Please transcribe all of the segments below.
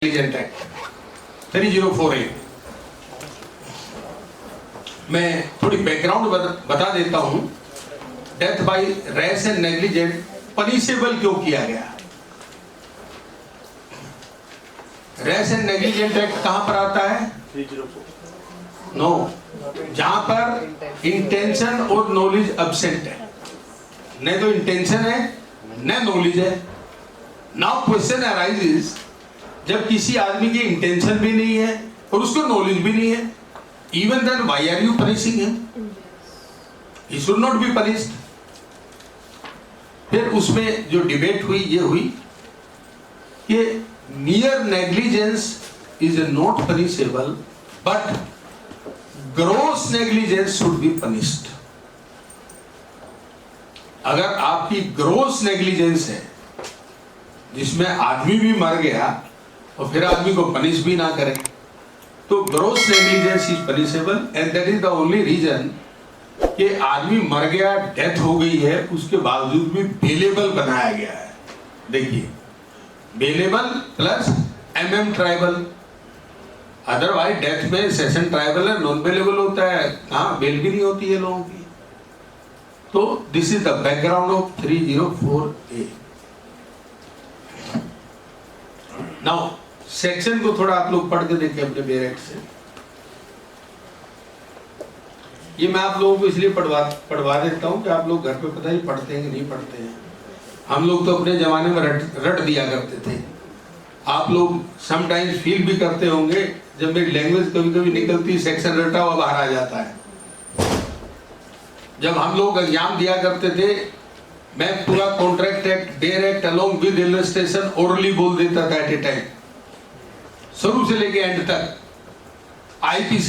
Intelligent act 304A। मैं थोड़ी background बता देता हूं। Death by rash and negligent punishable क्यों किया गया? रैश एंड नेग्लिजेंट एक्ट कहां पर आता है? 304। नो, जहां पर इंटेंशन और नॉलेज एब्सेंट है। न तो इंटेंशन है न नॉलेज है। नाउ क्वेश्चन अराइजेस, जब किसी आदमी की इंटेंशन भी नहीं है और उसको नॉलेज भी नहीं है, even then why are you punishing him? He should not be punished. फिर उसमें जो डिबेट हुई ये हुई कि mere negligence is not punishable, but gross negligence should be punished। अगर आपकी gross negligence है जिसमें आदमी भी मर गया और फिर आदमी को पनिश भी ना करे, तो gross negligence is punishable and that is the only reason कि आदमी मर गया, डेथ हो गई है, उसके बावजूद भी बेलेबल बनाया गया है। देखिए, bailable plus MM tribal. Otherwise death में सेशन ट्राइबल है, नॉन बेलेबल होता है, हाँ बेल भी नहीं होती है लोगों की। तो this is the background of 304A। Now section को थोड़ा आप लोग पढ़ के देखिए अपने बेरेट से। ये मैं आप लोगों को इसलिए पढ़वा देता हूँ कि आप लोग घर पे पता नहीं पढ़ते हैं कि नहीं पढ़ते हैं। हम लोग तो अपने जमाने में रट दिया करते थे। आप लोग समटाइम्स फील भी करते होंगे जब मेरी लैंग्वेज कभी कभी निकलती, सेक्शन रटा हुआ बाहर आ जाता है। जब हम लोग एग्जाम दिया करते थे, मैं पूरा contract act, their act along with illustration orally बोल देता था एट ए टाइम, शुरू से लेके एंड तक। IPC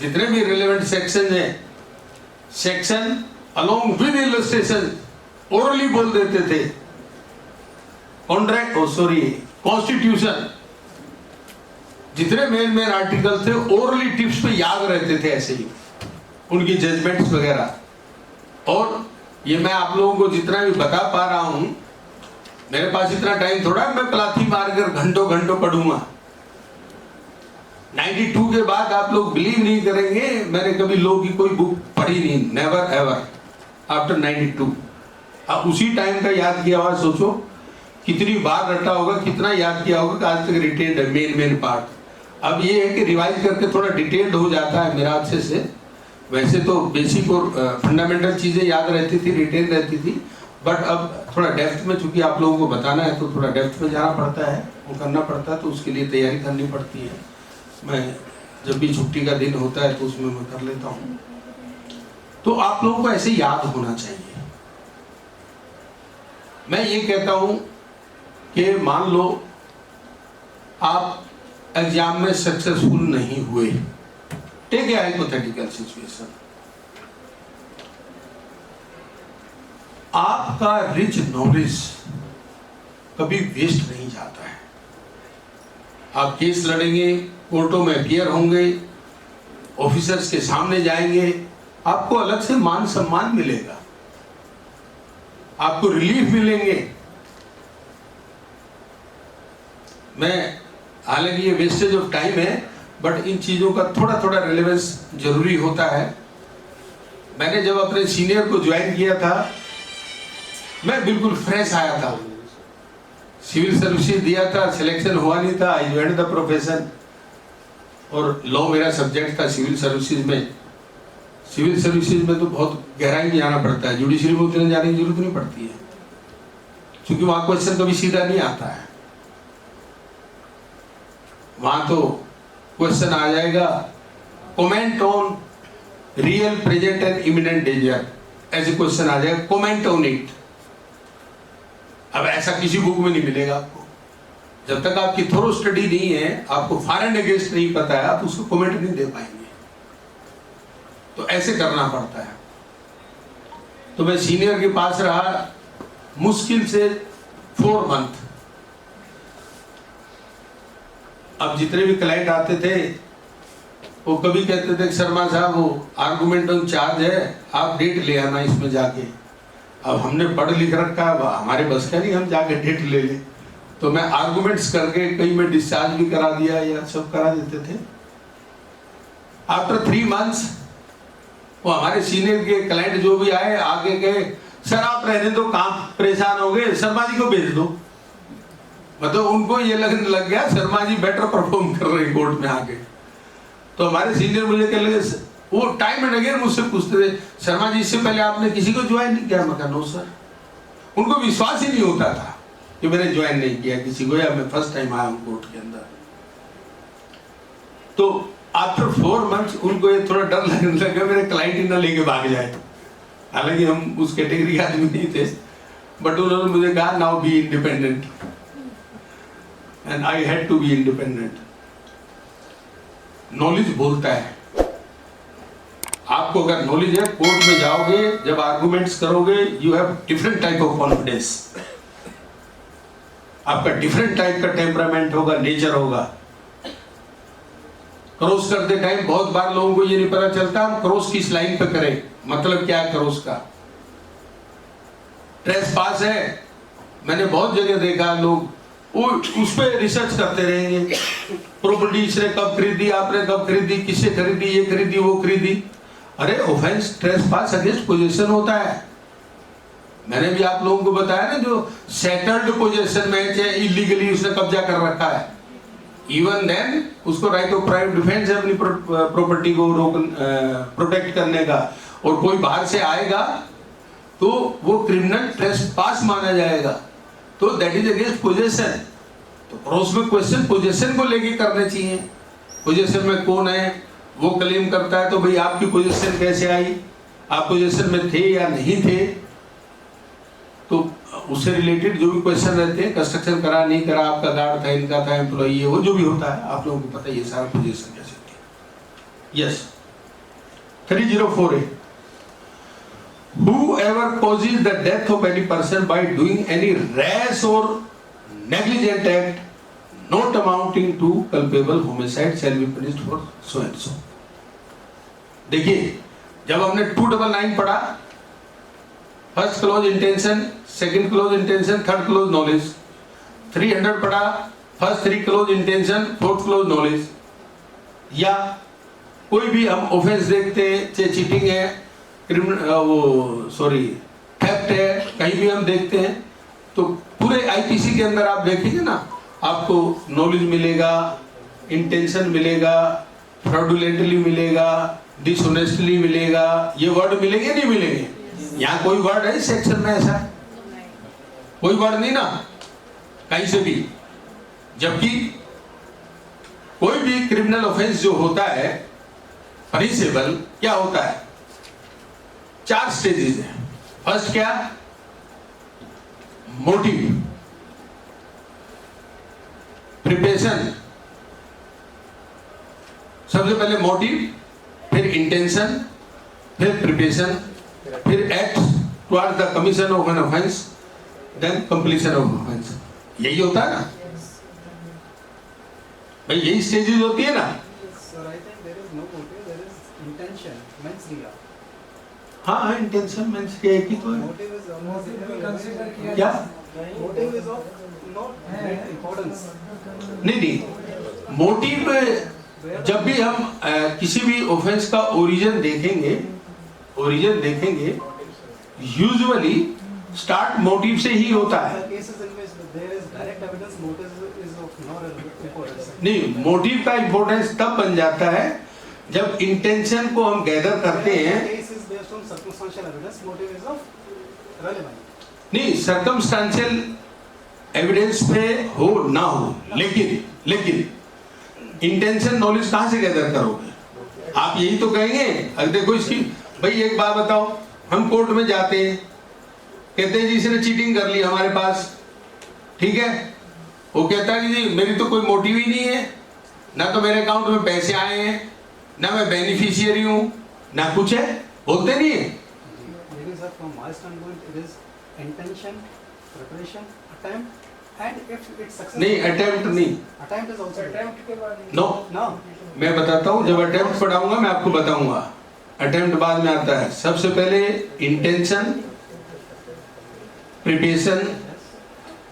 जितने भी रिलेवेंट सेक्शन है, section along with illustration orally बोल देते थे। कॉन्ट्रैक्ट कॉन्स्टिट्यूशन जितने मेन आर्टिकल थे ओरली टिप्स पे याद रहते थे, ऐसे ही उनकी जजमेंट्स वगैरह। और ये मैं आप लोगों को जितना भी बता पा रहा हूं, मेरे पास इतना टाइम थोड़ा है मैं पलाथी मारकर घंटों घंटों पढ़ूंगा। 92 के बाद आप लोग बिलीव नहीं करेंगे, मैंने कभी लॉ की कोई बुक पढ़ी नहीं, नेवर एवर आफ्टर 92। अब उसी टाइम का याद किया हुआ सोचो कितनी बार रटा होगा, कितना याद किया होगा कि आज तक रिटेन्ड है मेन पार्ट। अब ये है कि रिवाइज करके थोड़ा डिटेल्ड हो जाता है मेरा अच्छे से। वैसे तो बेसिक और फंडामेंटल चीजें याद रहती थी, रिटेन रहती थी, बट अब थोड़ा डेप्थ में, चूंकि आप लोगों को बताना है तो थोड़ा डेप्थ में जाना पड़ता है, वो करना पड़ता है, तो उसके लिए तैयारी करनी पड़ती है। मैं जब भी छुट्टी का दिन होता है तो उसमें मैं कर लेता हूँ। तो आप लोगों को ऐसे याद होना चाहिए। मैं ये कहता हूं कि मान लो आप एग्जाम में सक्सेसफुल नहीं हुए, टेक ए हाइपोथेटिकल सिचुएशन, आपका रिच नॉलेज कभी वेस्ट नहीं जाता है। आप केस लड़ेंगे, कोर्टों में अपीयर होंगे, ऑफिसर्स के सामने जाएंगे, आपको अलग से मान सम्मान मिलेगा, आपको रिलीफ मिलेंगे। मैं हालांकि ये वेस्टेज ऑफ टाइम है, बट इन चीजों का थोड़ा थोड़ा रिलेवेंस जरूरी होता है। मैंने जब अपने सीनियर को ज्वाइन किया था, मैं बिल्कुल फ्रेश आया था, सिविल सर्विसेज दिया था, सिलेक्शन हुआ नहीं था, आई ज्वाइंड द प्रोफेशन। और लॉ मेरा सब्जेक्ट था सिविल सर्विसेज में। सिविल सर्विसेज में तो बहुत गहराई में जाना पड़ता है, जुडिशरी में उतने जाने की जरूरत नहीं पड़ती है, क्योंकि वहां क्वेश्चन कभी सीधा नहीं आता है। वहां तो क्वेश्चन आ जाएगा, comment on real present and imminent danger, ऐसे क्वेश्चन आ जाएगा, कमेंट ऑन इट। अब ऐसा किसी बुक में नहीं मिलेगा आपको। जब तक आपकी थोरो स्टडी नहीं है, आपको फॉर एंड अगेंस्ट नहीं पता है, आप उसको कमेंट नहीं दे पाएंगे। तो ऐसे करना पड़ता है। तो मैं सीनियर के पास रहा मुश्किल से 4 मंथ। अब जितने भी क्लाइंट आते थे वो कभी कहते थे शर्मा साहब वो आर्गुमेंट ऑन चार्ज है, आप डेट ले आना इसमें जाके। अब हमने पढ़ लिख रखा है, हमारे बस का नहीं हम जाके डेट ले लें। तो मैं आर्गुमेंट्स करके कहीं में डिस्चार्ज भी करा दिया या सब करा देते थे। आफ्टर 3 months वो हमारे सीनियर के क्लाइंट जो भी आए आगे गए, सर आप रहने दो, काम परेशान हो गए, शर्मा जी को भेज दो। मतलब उनको ये लगने लग गया शर्मा जी बेटर परफॉर्म कर रहे कोर्ट में आके। तो हमारे सीनियर मुझे कहने लगे, वो टाइम एंड अगेन मुझसे पूछते थे, शर्मा जी इससे पहले आपने किसी को ज्वाइन नहीं किया? मैं कहा नो सर। उनको विश्वास ही नहीं होता था कि मैंने ज्वाइन नहीं किया किसी को, या मैं फर्स्ट टाइम आया हूं कोर्ट के अंदर। तो आफ्टर 4 months उनको ये थोड़ा डर लगने लगा मेरे क्लाइंट ही ना लेके भाग जाए। हालांकि हम उस कैटेगरी के आदमी नहीं थे, बट उन्होंने मुझे कहा now be independent, and I had to be independent. Knowledge बोलता है। आपको अगर नॉलेज है, कोर्ट में जाओगे, जब आर्गुमेंट्स करोगे, you have different type of confidence. आपका डिफरेंट टाइप का टेम्परामेंट होगा, नेचर होगा। क्रॉस करते टाइम बहुत बार लोगों को ये नहीं पता चलता हम क्रॉस किस लाइन पे करें, मतलब क्या है क्रॉस का। ट्रेस पास है, मैंने बहुत जगह देखा लोग वो उस पर रिसर्च करते रहेंगे। प्रॉपर्टी इसने कब खरीदी, आपने कब खरीदी, किससे खरीदी, ये खरीदी वो खरीदी। अरे ऑफेंस ट्रेस पास अगेंस्ट पोजीशन होता है। मैंने भी आप लोगों को बताया ना, जो सेटल्ड पोजीशन में है, इलीगली उसने कब्जा कर रखा है, इवन देन उसको राइट ऑफ प्राइवेट डिफेंस है अपनी प्रॉपर्टी को प्रोटेक्ट करने का। और कोई बाहर से आएगा तो वो क्रिमिनल ट्रेस पास माना जाएगा। तो दैट इज अगेंस्ट पोजीशन। तो क्रॉस में क्वेश्चन पोजीशन को लेके करने चाहिए। पोजीशन में कौन है, वो क्लेम करता है, तो भाई आपकी पोजीशन कैसे आई, आप पोजीशन में थे या नहीं थे। तो उससे रिलेटेड जो भी क्वेश्चन रहते हैं, कंस्ट्रक्शन करा नहीं करा, आपका गार्ड था, इनका था, एम्प्लॉई है, वो जो भी होता है, आप लोगों को पता है ये सारा पोजीशन कैसे होती है। यस 304 है, whoever causes the death of any person by doing any rash or negligent act not amounting to culpable homicide shall be punished for so and so। देखिए, जब हमने 299 पढ़ा, first close intention, second close intention, third close knowledge. 300 पढ़ा, first 3 close intention, fourth close knowledge. या कोई भी हम offence देखते हैं, चाहे चीटिंग है, थेफ्ट है, कहीं भी हम देखते हैं, तो पूरे आईपीसी के अंदर आप देखेंगे ना, आपको नॉलेज मिलेगा, इंटेंशन मिलेगा, फ्रॉडुलेंटली मिलेगा, डिसऑनेस्टली मिलेगा। ये वर्ड मिलेंगे नहीं मिलेंगे? यहाँ कोई वर्ड है इस सेक्शन में ऐसा? कोई वर्ड नहीं ना कहीं से भी। जबकि कोई भी क्रिमिनल ऑफेंस जो होता है पनिशेबल, क्या होता है? 4 स्टेजेस है। फर्स्ट क्या? Motive, preparation. सबसे पहले मोटिव, फिर इंटेंशन, फिर प्रिपरेशन, फिर act towards the commission of an offence, then completion of offence. यही होता है ना भाई, यही स्टेजेस होती है ना। Sir, I think there is no motive, there is intention, mens rea. हाँ, इंटेंशन मींस क्या है कि तो Motive is Motive भी consider किया क्या? Motive is of not great importance. नहीं, मोटिव जब भी हम किसी भी ऑफेंस का ओरिजिन देखेंगे, यूजुअली स्टार्ट मोटिव से ही होता है। There are cases in which there is direct evidence, motive is of no importance. नहीं, मोटिव का इंपॉर्टेंस तब बन जाता है जब इंटेंशन को हम गैदर करते हैं। Case is based on circumstantial evidence, motive is of relevant. नहीं, सर्कमस्टांशियल एविडेंस पे हो ना हो, लेकिन इंटेंशन नॉलेज कहां से गैदर करोगे? आप यही तो कहेंगे। अगर देखो इसकी भाई एक बात बताओ, हम कोर्ट में जाते हैं, कहते हैं जी इसने चीटिंग कर ली हमारे पास, ठीक है, वो कहता है जी मेरी तो कोई मोटिव ही नहीं है, ना तो मेरे अकाउंट में पैसे आए हैं, ना मैं बेनिफिशियरी हूं, ना कुछ है, बोलते नहीं है। Maybe sir, from my standpoint, it is intention, preparation, attempt, and if it's successful. नहीं, अटेम्प्ट नहीं, Attempt is also. Attempt के बाद नो। No. मैं बताता हूं, जब अटेम्प्ट पढ़ाऊंगा मैं आपको बताऊंगा। अटेम्प्ट बाद में आता है। सबसे पहले intention, preparation,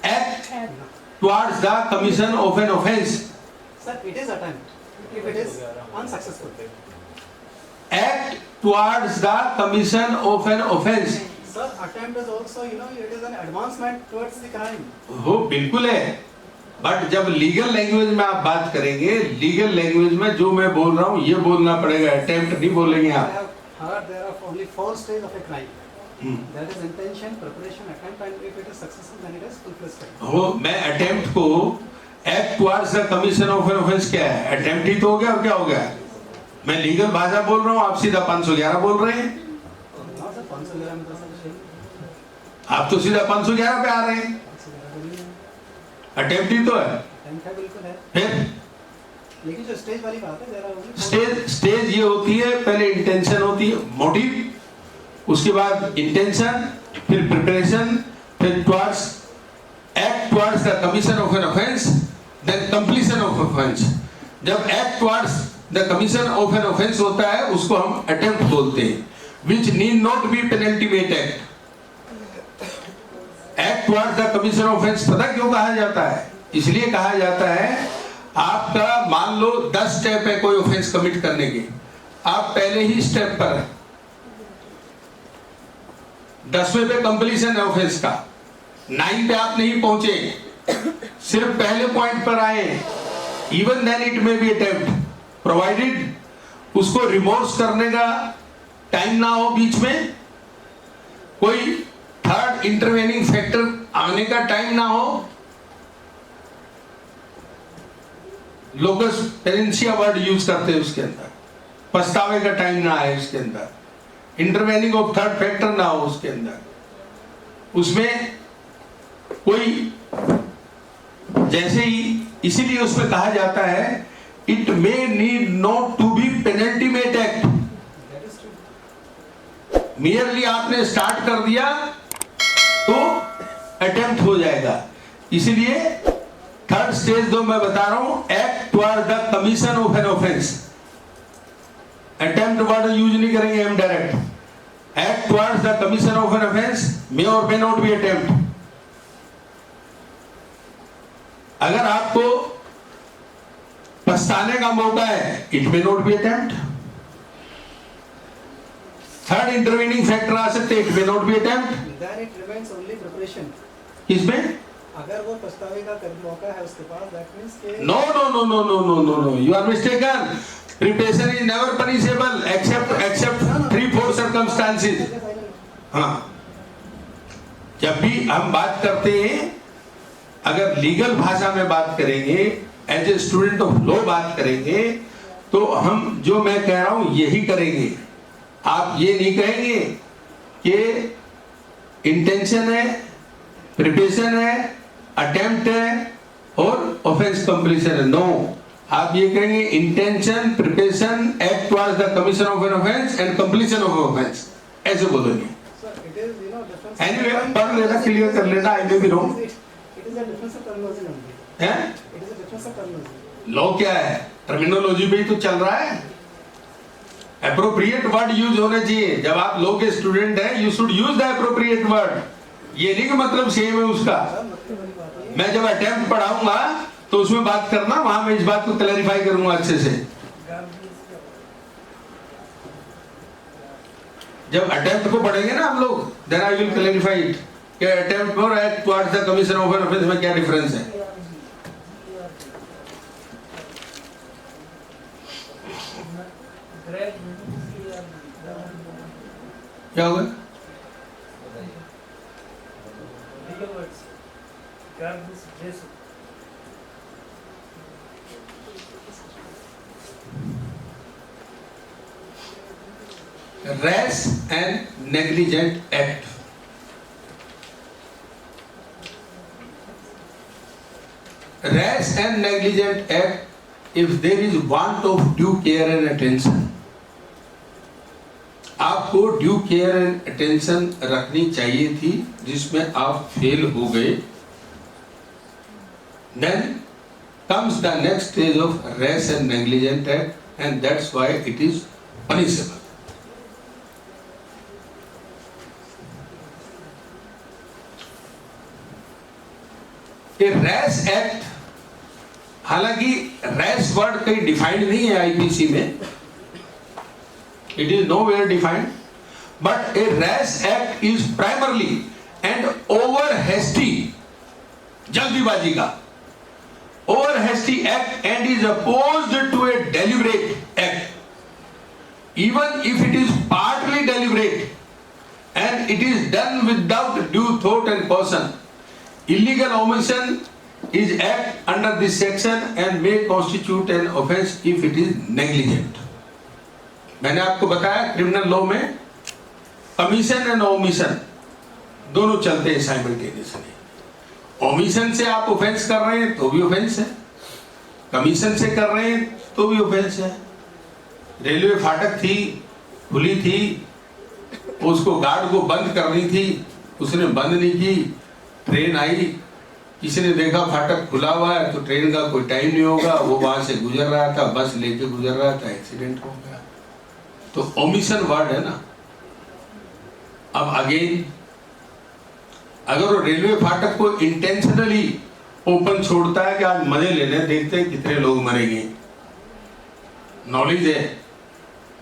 act, towards the commission of an offence. Sir, it is attempt. If it is unsuccessful. Act towards the commission of an offence. Sir, attempt is also, it is an advancement towards the crime. हो बिल्कुल है, but जब legal language में आप बात करेंगे, legal language में जो मैं बोल रहा हूँ ये बोलना पड़ेगा, अटेम्प्ट नहीं बोलेंगे I आप। have heard there are only 4 stages of a crime. That is intention, preparation, attempt, and if it is successful, then it is full-fledged crime. हो मैं अटेम्प्ट को act towards the commission of an offence क्या है, attempt ही तो हो गया और क्या हो गया। मैं लीगल भाषा बोल रहा हूँ, आप सीधा 511 बोल रहे हैं। हाँ सर, 511 में तो सब सही। आप तो सीधा 511 पे आ रहे हैं, 511 तो नहीं है। अटेम्प्ट ही तो है। Attempt है, बिल्कुल है। फिर लेकिन जो स्टेज वाली बात है, there are only 4 स्टेज ये होती है, पहले इंटेंशन होती है, मोटिव, उसके बाद इंटेंशन, फिर प्रिपरेशन, फिर towards act towards the commission of an offence, then completion of offence. जब act towards the commission of an offence होता है उसको हम अटेम्प्ट बोलते हैं, which need not be penultimate act. Act towards the commission of offence पता क्यों कहा जाता है? इसलिए कहा जाता है, आपका मान लो 10 स्टेप है कोई ऑफेंस कमिट करने के, आप पहले ही स्टेप पर हैं, 10वें पे कंप्लीशन है ऑफेंस का, 9 पे आप नहीं पहुंचे, सिर्फ पहले पॉइंट पर आए, even then it may be attempt, provided उसको रिमोर्स करने का टाइम ना हो, बीच में कोई थर्ड इंटरवेनिंग फैक्टर आने का टाइम ना हो। लोकस पेरेंशिया वर्ड यूज करते हैं उसके अंदर, पछतावे का टाइम ना आए उसके अंदर, इंटरवेनिंग ऑफ थर्ड फैक्टर ना हो उसके अंदर, उसमें कोई जैसे ही, इसीलिए उसमें कहा जाता है it may need not to be penultimate act. that is true. Merely आपने स्टार्ट कर दिया तो अटेम्प्ट हो जाएगा। इसीलिए थर्ड स्टेज जो मैं बता रहा हूं, act toward the commission of an offence. Attempt word use नहीं करेंगे हम direct, act towards the commission of an offence may और मे नॉट बी अटेम्प्ट। अगर आपको पछताने का मौका है, it may not be attempt. Third intervening factor आ सकते, it may not be attempt. Then it remains only preparation. इसमें अगर वो पछतावे का मौका है उसके पास, that means कि no no no no no no no no, you are mistaken. Preparation is never punishable except 3-4 circumstances. हाँ, जब भी हम बात करते हैं, अगर लीगल भाषा में बात करेंगे, as a student of law बात करेंगे, तो हम जो मैं कह रहा हूं यही करेंगे। आप ये नहीं कहेंगे कि इंटेंशन है, प्रिपरेशन है, अटेम्प्ट है और ऑफेंस कंप्लीशन है। नो, आप ये कहेंगे intention, preparation, act towards the commission of an offence and completion of offence, ऐसे बोलेंगे। sir, it is, difference. Anyway, पढ़ लेना, क्लियर कर लेना, I may be wrong. It is a difference of terminology only. है It is a difference of terminology. Law क्या है, terminology पे ही तो चल रहा है। एप्रोप्रिएट वर्ड यूज होने चाहिए। जब आप लॉ के स्टूडेंट हैं, you should use the appropriate word. ये नहीं कि मतलब सेम है उसका। सर, मतलब वाली बात है। मैं जब अटेम्प्ट पढ़ाऊंगा तो उसमें बात करना, वहां मैं इस बात को क्लैरिफाई करूंगा अच्छे से। जब अटेम्प्ट को पढ़ेंगे ना हम लोग, then I will clarify it कि अटेम्प्ट और act towards the commission of an offence में क्या डिफरेंस है। क्या होगा? Rash and negligent act. Rash and negligent act, if there is want of due care and attention, आपको due care and attention रखनी चाहिए थी, जिसमें आप फेल हो गए, then comes the next stage of rash and negligent act, and that's why it is punishable. ये rash act, हालांकि रैश वर्ड कहीं डिफाइंड नहीं है आईपीसी में, it is nowhere defined, but a rash act is primarily and over hasty, जल्दीबाजी का over hasty act and is opposed to a deliberate act, even if it is partly deliberate and it is done without due thought and caution. Illegal omission is act under this section and may constitute an offence if it is negligent. मैंने आपको बताया criminal law में commission and omission दोनों चलते हैं simultaneously. Omission से आप offence कर रहे हैं तो भी ऑफेंस है, कमीशन से कर रहे हैं तो भी ऑफेंस है। रेलवे फाटक थी, खुली थी, उसको गार्ड को बंद करनी थी, उसने बंद नहीं की, ट्रेन आई, किसी ने देखा फाटक खुला हुआ है तो ट्रेन का कोई टाइम नहीं होगा, वो वहां से गुजर रहा था, बस लेके गुजर रहा था, एक्सीडेंट हो गया, तो ओमिशन वर्ड है ना। अब अगेन अगर वो रेलवे फाटक को इंटेंशनली ओपन छोड़ता है कि आज मजे लेने, देखते हैं कितने लोग मरेंगे, नॉलेज है,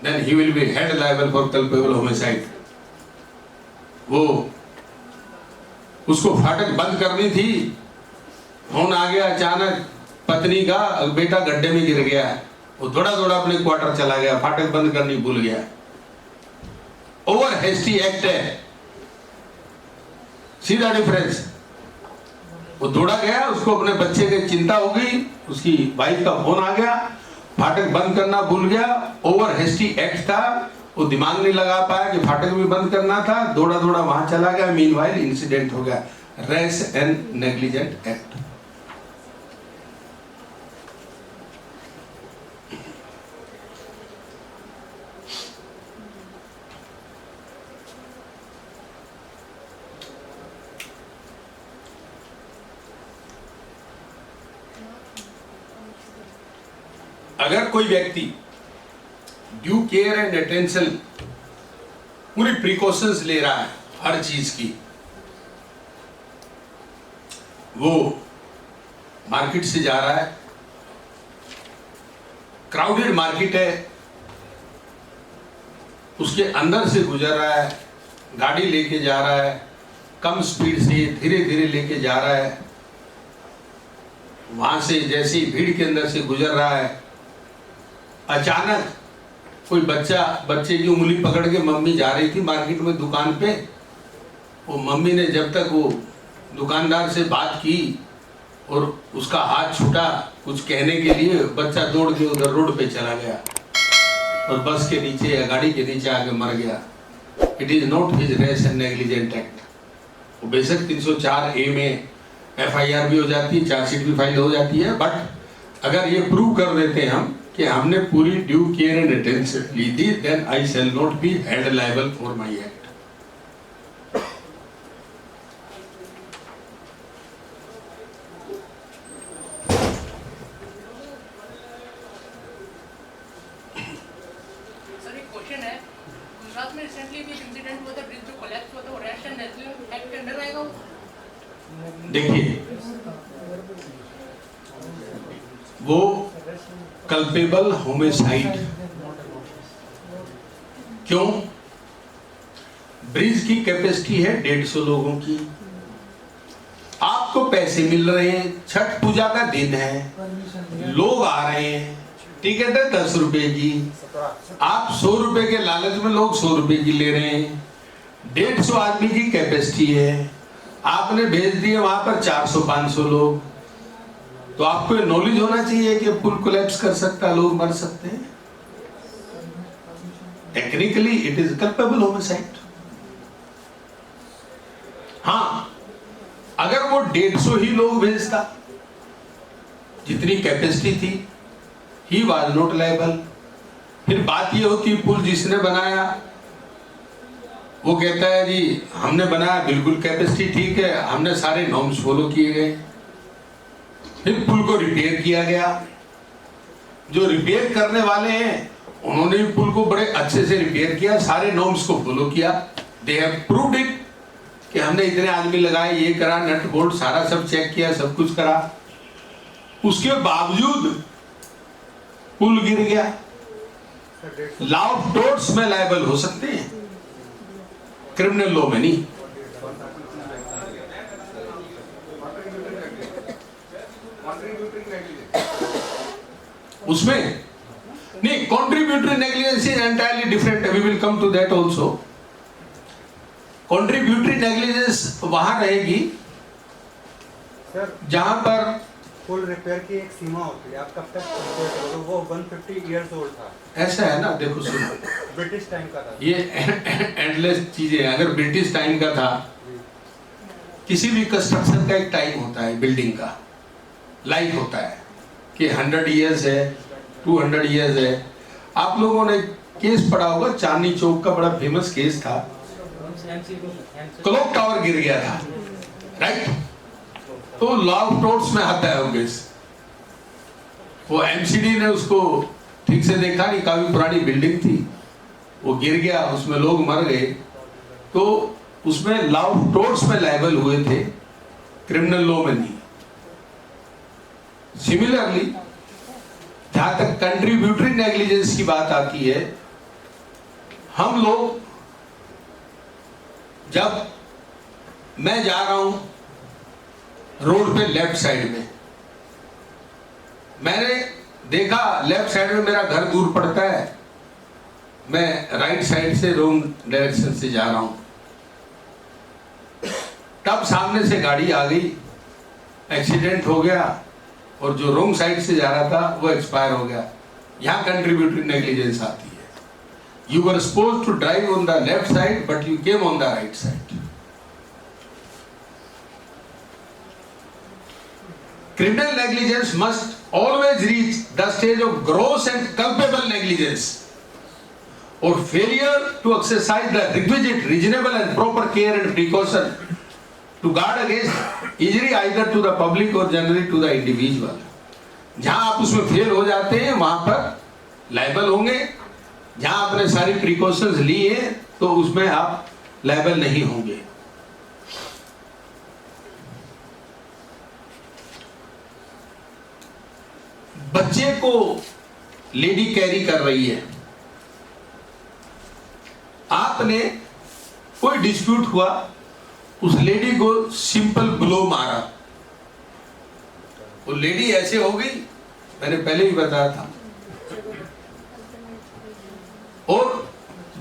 then he will be held liable for culpable homicide. वो उसको फाटक बंद करनी थी, फोन आ गया अचानक पत्नी का, बेटा गड्ढे में गिर गया, वो थोड़ा थोड़ा अपने क्वार्टर चला गया, फाटक बंद करनी भूल गया, ओवर हेस्टी एक्ट है, सीधा डिफरेंस। वो दौड़ा गया, उसको अपने बच्चे की चिंता हो गई, उसकी वाइफ का फोन आ गया, फाटक बंद करना भूल गया, ओवर हेस्टी एक्ट था, वो दिमाग नहीं लगा पाया कि फाटक भी बंद करना था, दौड़ा दौड़ा वहां चला गया, मीनवाइल इंसिडेंट हो गया, रैश एंड नेग्लिजेंट एक्ट। अगर कोई व्यक्ति ड्यू केयर एंड अटेंशन पूरी प्रिकॉशंस ले रहा है हर चीज की, वो मार्केट से जा रहा है, क्राउडेड मार्केट है, उसके अंदर से गुजर रहा है, गाड़ी लेके जा रहा है, कम स्पीड से धीरे धीरे लेके जा रहा है, वहां से जैसे ही भीड़ के अंदर से गुजर रहा है, अचानक कोई बच्चे की उंगली पकड़ के मम्मी जा रही थी मार्केट में दुकान पे, वो मम्मी ने जब तक वो दुकानदार से बात की और उसका हाथ छूटा कुछ कहने के लिए, बच्चा दौड़ के उधर रोड पे चला गया और बस के नीचे या गाड़ी के नीचे आके मर गया। It is not his rash and negligent act. वो बेशक 304A में FIR भी हो जाती है, चार्जशीट भी फाइल हो जाती है, बट अगर ये प्रूव कर देते हैं हम कि हमने पूरी ड्यू केयर एंड अटेंशन ली थी, then I shall not be held liable for my act. Sir एक क्वेश्चन है, गुजरात में रिसेंटली भी इंसिडेंट हुआ था, ब्रिज जो कोलैप्स हुआ था, वो रैश एंड नेग्लिजेंट एक्ट के अंडर आएगा वो? देखिए, वो कल्पेबल होमिसाइड, क्यों? ब्रिज की कैपेसिटी है 150 लोगों की, आपको पैसे मिल रहे हैं, छठ पूजा का दिन है, लोग आ रहे हैं, टिकट है 10 रुपए की, आप 100 रुपए के लालच में लोग 100 रुपए की ले रहे हैं, 150 आदमी की कैपेसिटी है, आपने भेज दिए वहां पर 400-500 लोग, तो आपको नॉलेज होना चाहिए कि पुल कोलैप्स कर सकता है, लोग मर सकते हैं। Technically it is culpable homicide. हाँ, अगर वो 150 ही लोग भेजता, जितनी कैपेसिटी थी, ही वाज नॉट लायबल। फिर बात ये होती, पुल जिसने बनाया वो कहता है जी हमने बनाया, बिल्कुल कैपेसिटी ठीक है, हमने सारे नॉर्म्स फॉलो किए गए। फिर पुल को रिपेयर किया गया, जो रिपेयर करने वाले हैं उन्होंने पुल को बड़े अच्छे से रिपेयर किया, सारे नॉर्म्स को फॉलो किया, दे हैव प्रूव्ड इट, कि हमने इतने आदमी लगाए, ये करा, नट बोल्ट सारा सब चेक किया, सब कुछ करा, उसके बावजूद पुल गिर गया, लॉ ऑफ टोर्ट्स में लायबल हो सकते हैं, क्रिमिनल लॉ में नहीं। उसमें नहीं, contributory negligence is entirely different, we will come to that also. Contributory negligence वहां रहेगी सर जहां पर फुल रिपेयर की एक सीमा होती है, आप कब तक रिपेयर करोगे? वो 150 इयर्स ओल्ड था, ऐसा है ना, देखो सुनो, ब्रिटिश टाइम का था। ये एंडलेस चीजें हैं। अगर ब्रिटिश टाइम का था, किसी भी कंस्ट्रक्शन का एक टाइम होता है, बिल्डिंग का लाइफ होता है कि 100 इयर्स है, 200 इयर्स है। आप लोगों ने केस पढ़ा होगा, चांदनी चौक का बड़ा फेमस केस था, क्लॉक टावर गिर गया था, राइट? तो लॉ ऑफ टोर्ट्स में आता है वो केस। वो एमसीडी ने उसको ठीक से देखा नहीं, काफी पुरानी बिल्डिंग थी, वो गिर गया, उसमें लोग मर गए, तो उसमें लॉ ऑफ टोर्ट्स में लायबल हुए थे, क्रिमिनल लॉ में नहीं। सिमिलरली जहां तक कंट्रीब्यूटरी नेग्लिजेंस की बात आती है, हम लोग जब मैं जा रहा हूं रोड पे लेफ्ट साइड में, मैंने देखा लेफ्ट साइड में मेरा घर दूर पड़ता है, मैं राइट साइड से रॉन्ग डायरेक्शन से जा रहा हूं, तब सामने से गाड़ी आ गई, एक्सीडेंट हो गया, और जो रॉन्ग साइड से जा रहा था वो एक्सपायर हो गया। यहां कंट्रीब्यूटरी नेग्लिजेंस आती है। You were supposed to drive on the left side but you came on the right side. Criminal negligence must always reach the stage of gross and culpable negligence, or failure to exercise the requisite reasonable and proper care and precaution to guard against injury either to the public or generally to the individual. जहां आप उसमें fail हो जाते हैं वहां पर liable होंगे, जहां आपने सारी प्रिकॉशंस ली है तो उसमें आप लायबल नहीं होंगे। बच्चे को लेडी कैरी कर रही है, आपने कोई डिस्प्यूट हुआ, उस लेडी को सिंपल ब्लो मारा, वो लेडी ऐसे हो गई, मैंने पहले ही बताया था, और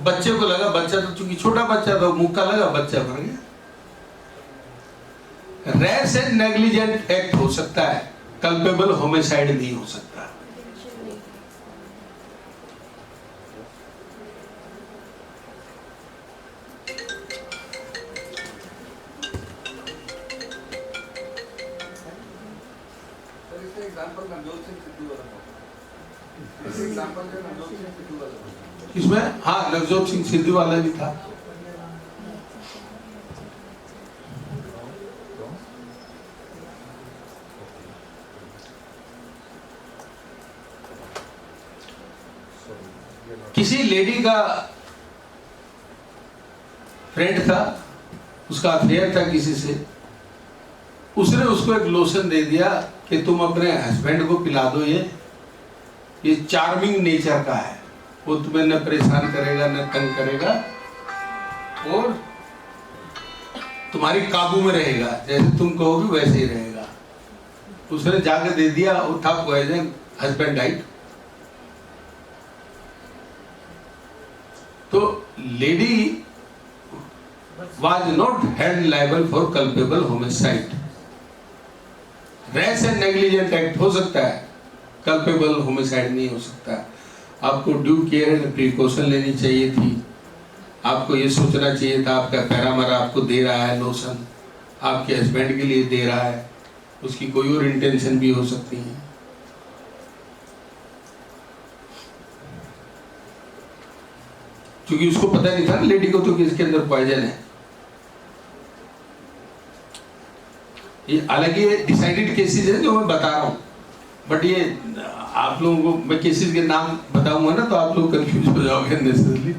बच्चे को लगा, बच्चा तो चूंकि छोटा बच्चा था, मुक्का लगा, बच्चा मर गया। रैश एंड नेग्लिजेंट एक्ट हो सकता है, कल्पेबल होमिसाइड नहीं हो सकता। इसमें हाँ, नवजोत सिंह सिद्धू वाला भी था। किसी लेडी का फ्रेंड था, उसका अफेयर था किसी से, उसने उसको एक लोशन दे दिया कि तुम अपने हस्बैंड को पिला दो, ये चार्मिंग नेचर का है, वो तुम्हें न परेशान करेगा न तंग करेगा और तुम्हारी काबू में रहेगा, जैसे तुम कहोगे वैसे ही रहेगा। उसने जाकर दे दिया, वो था पॉइजन, हस्बैंड डाइड। तो lady was not held liable for culpable homicide. Rash and negligent act हो सकता है, कल्पेबल होमिसाइड नहीं हो सकता। आपको ड्यू केयर एंड प्रिकॉशन लेनी चाहिए थी, आपको ये सोचना चाहिए था आपका पैरामर आपको दे रहा है लोशन, आपके हस्बैंड के लिए दे रहा है, उसकी कोई और इंटेंशन भी हो सकती है। क्योंकि उसको पता नहीं था लेडी को तो कि इसके अंदर पॉइजन है। ये हालांकि ये डिसाइडेड केसेस है जो मैं बता रहा हूं, बट ये आप लोगों को मैं केसेस के नाम बताऊंगा ना तो आप लोग कंफ्यूज हो जाओगे नेसेसरली।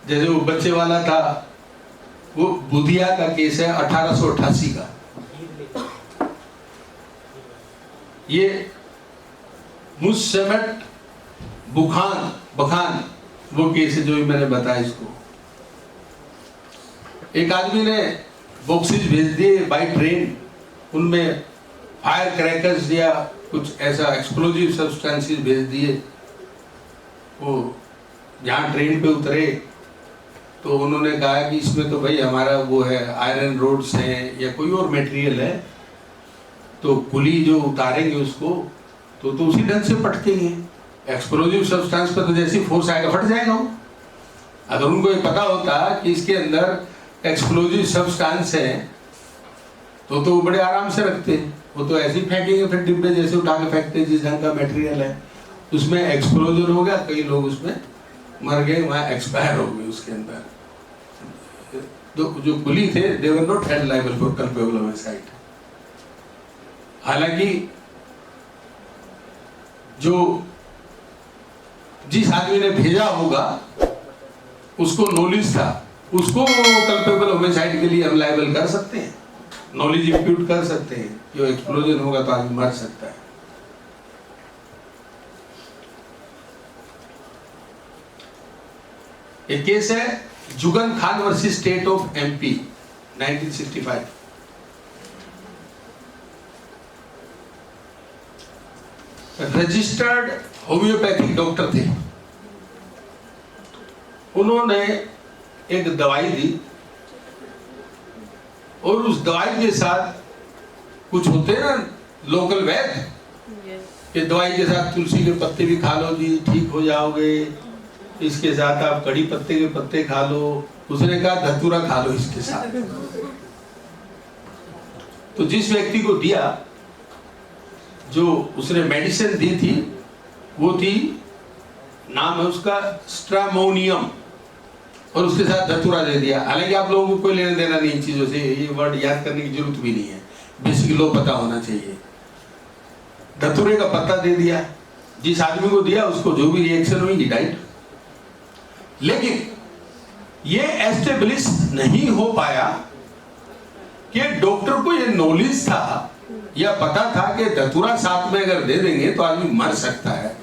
जैसे वो बच्चे वाला था, वो बुधिया का केस है 1888 का। ये मुसमेट बखान वो केस है जो मैंने बताया इसको। एक आदमी ने बॉक्सेस भेज दिए बाय ट्रेन, उनमें फायर क्रैकर्स या कुछ ऐसा एक्सप्लोजिव सब्सटेंसेस भेज दिए। वो जहाँ ट्रेन पे उतरे तो उन्होंने कहा कि इसमें तो भाई हमारा वो है आयरन रोड्स हैं या कोई और मटेरियल है, तो कुली जो उतारेंगे उसको तो उसी ढंग से पटकेंगे। एक्सप्लोजिव सब्सटेंस पे तो जैसी फोर्स आएगा फट जाएगा वो। अगर उनको ये पता होता कि इसके अंदर एक्सप्लोजिव सब्सटेंस है तो वो बड़े आराम से रखते हैं। वो तो ऐसे ही फेंकेंगे, फिर डिब्बे जैसे उठा के फेंकते हैं जिस ढंग का मटेरियल है। उसमें एक्सप्लोजन हो गया, कई लोग उसमें मर गए, वहां एक्सपायर हो गए उसके अंदर। तो जो कुली थे they were not held liable for culpable homicide. हालांकि जो जिस आदमी ने भेजा होगा उसको नॉलेज था, उसको कल्पेबल होमिसाइड के लिए हम लायबल कर सकते हैं, नॉलेज इंप्यूट कर सकते हैं। जो एक्सप्लोजन होगा तो आदमी मर सकता है। एक केस है Jugan Khan versus state of MP 1965। Registered homeopathic doctor थे। उन्होंने एक दवाई दी और उस दवाई के साथ कुछ होते हैं ना लोकल वैद्य, ये दवाई के साथ तुलसी के पत्ते भी खा लो जी ठीक हो जाओगे, इसके साथ आप कड़ी पत्ते के पत्ते खा लो। उसने कहा धतूरा खा लो इसके साथ। तो जिस व्यक्ति को दिया, जो उसने मेडिसिन दी थी वो थी, नाम है उसका स्ट्रामोनियम, और उसके साथ धतूरा दे दिया। हालांकि आप लोगों को कोई लेना देना नहीं इन चीजों से, ये वर्ड याद करने की जरूरत भी नहीं है, बेसिक लो पता होना चाहिए। धतूरे का पत्ता दे दिया, जिस आदमी को दिया उसको जो भी रिएक्शन हुई डाइट। लेकिन ये एस्टेब्लिश नहीं हो पाया कि डॉक्टर को ये नॉलेज था या पता था कि धतूरा साथ में अगर दे देंगे तो आदमी मर सकता है।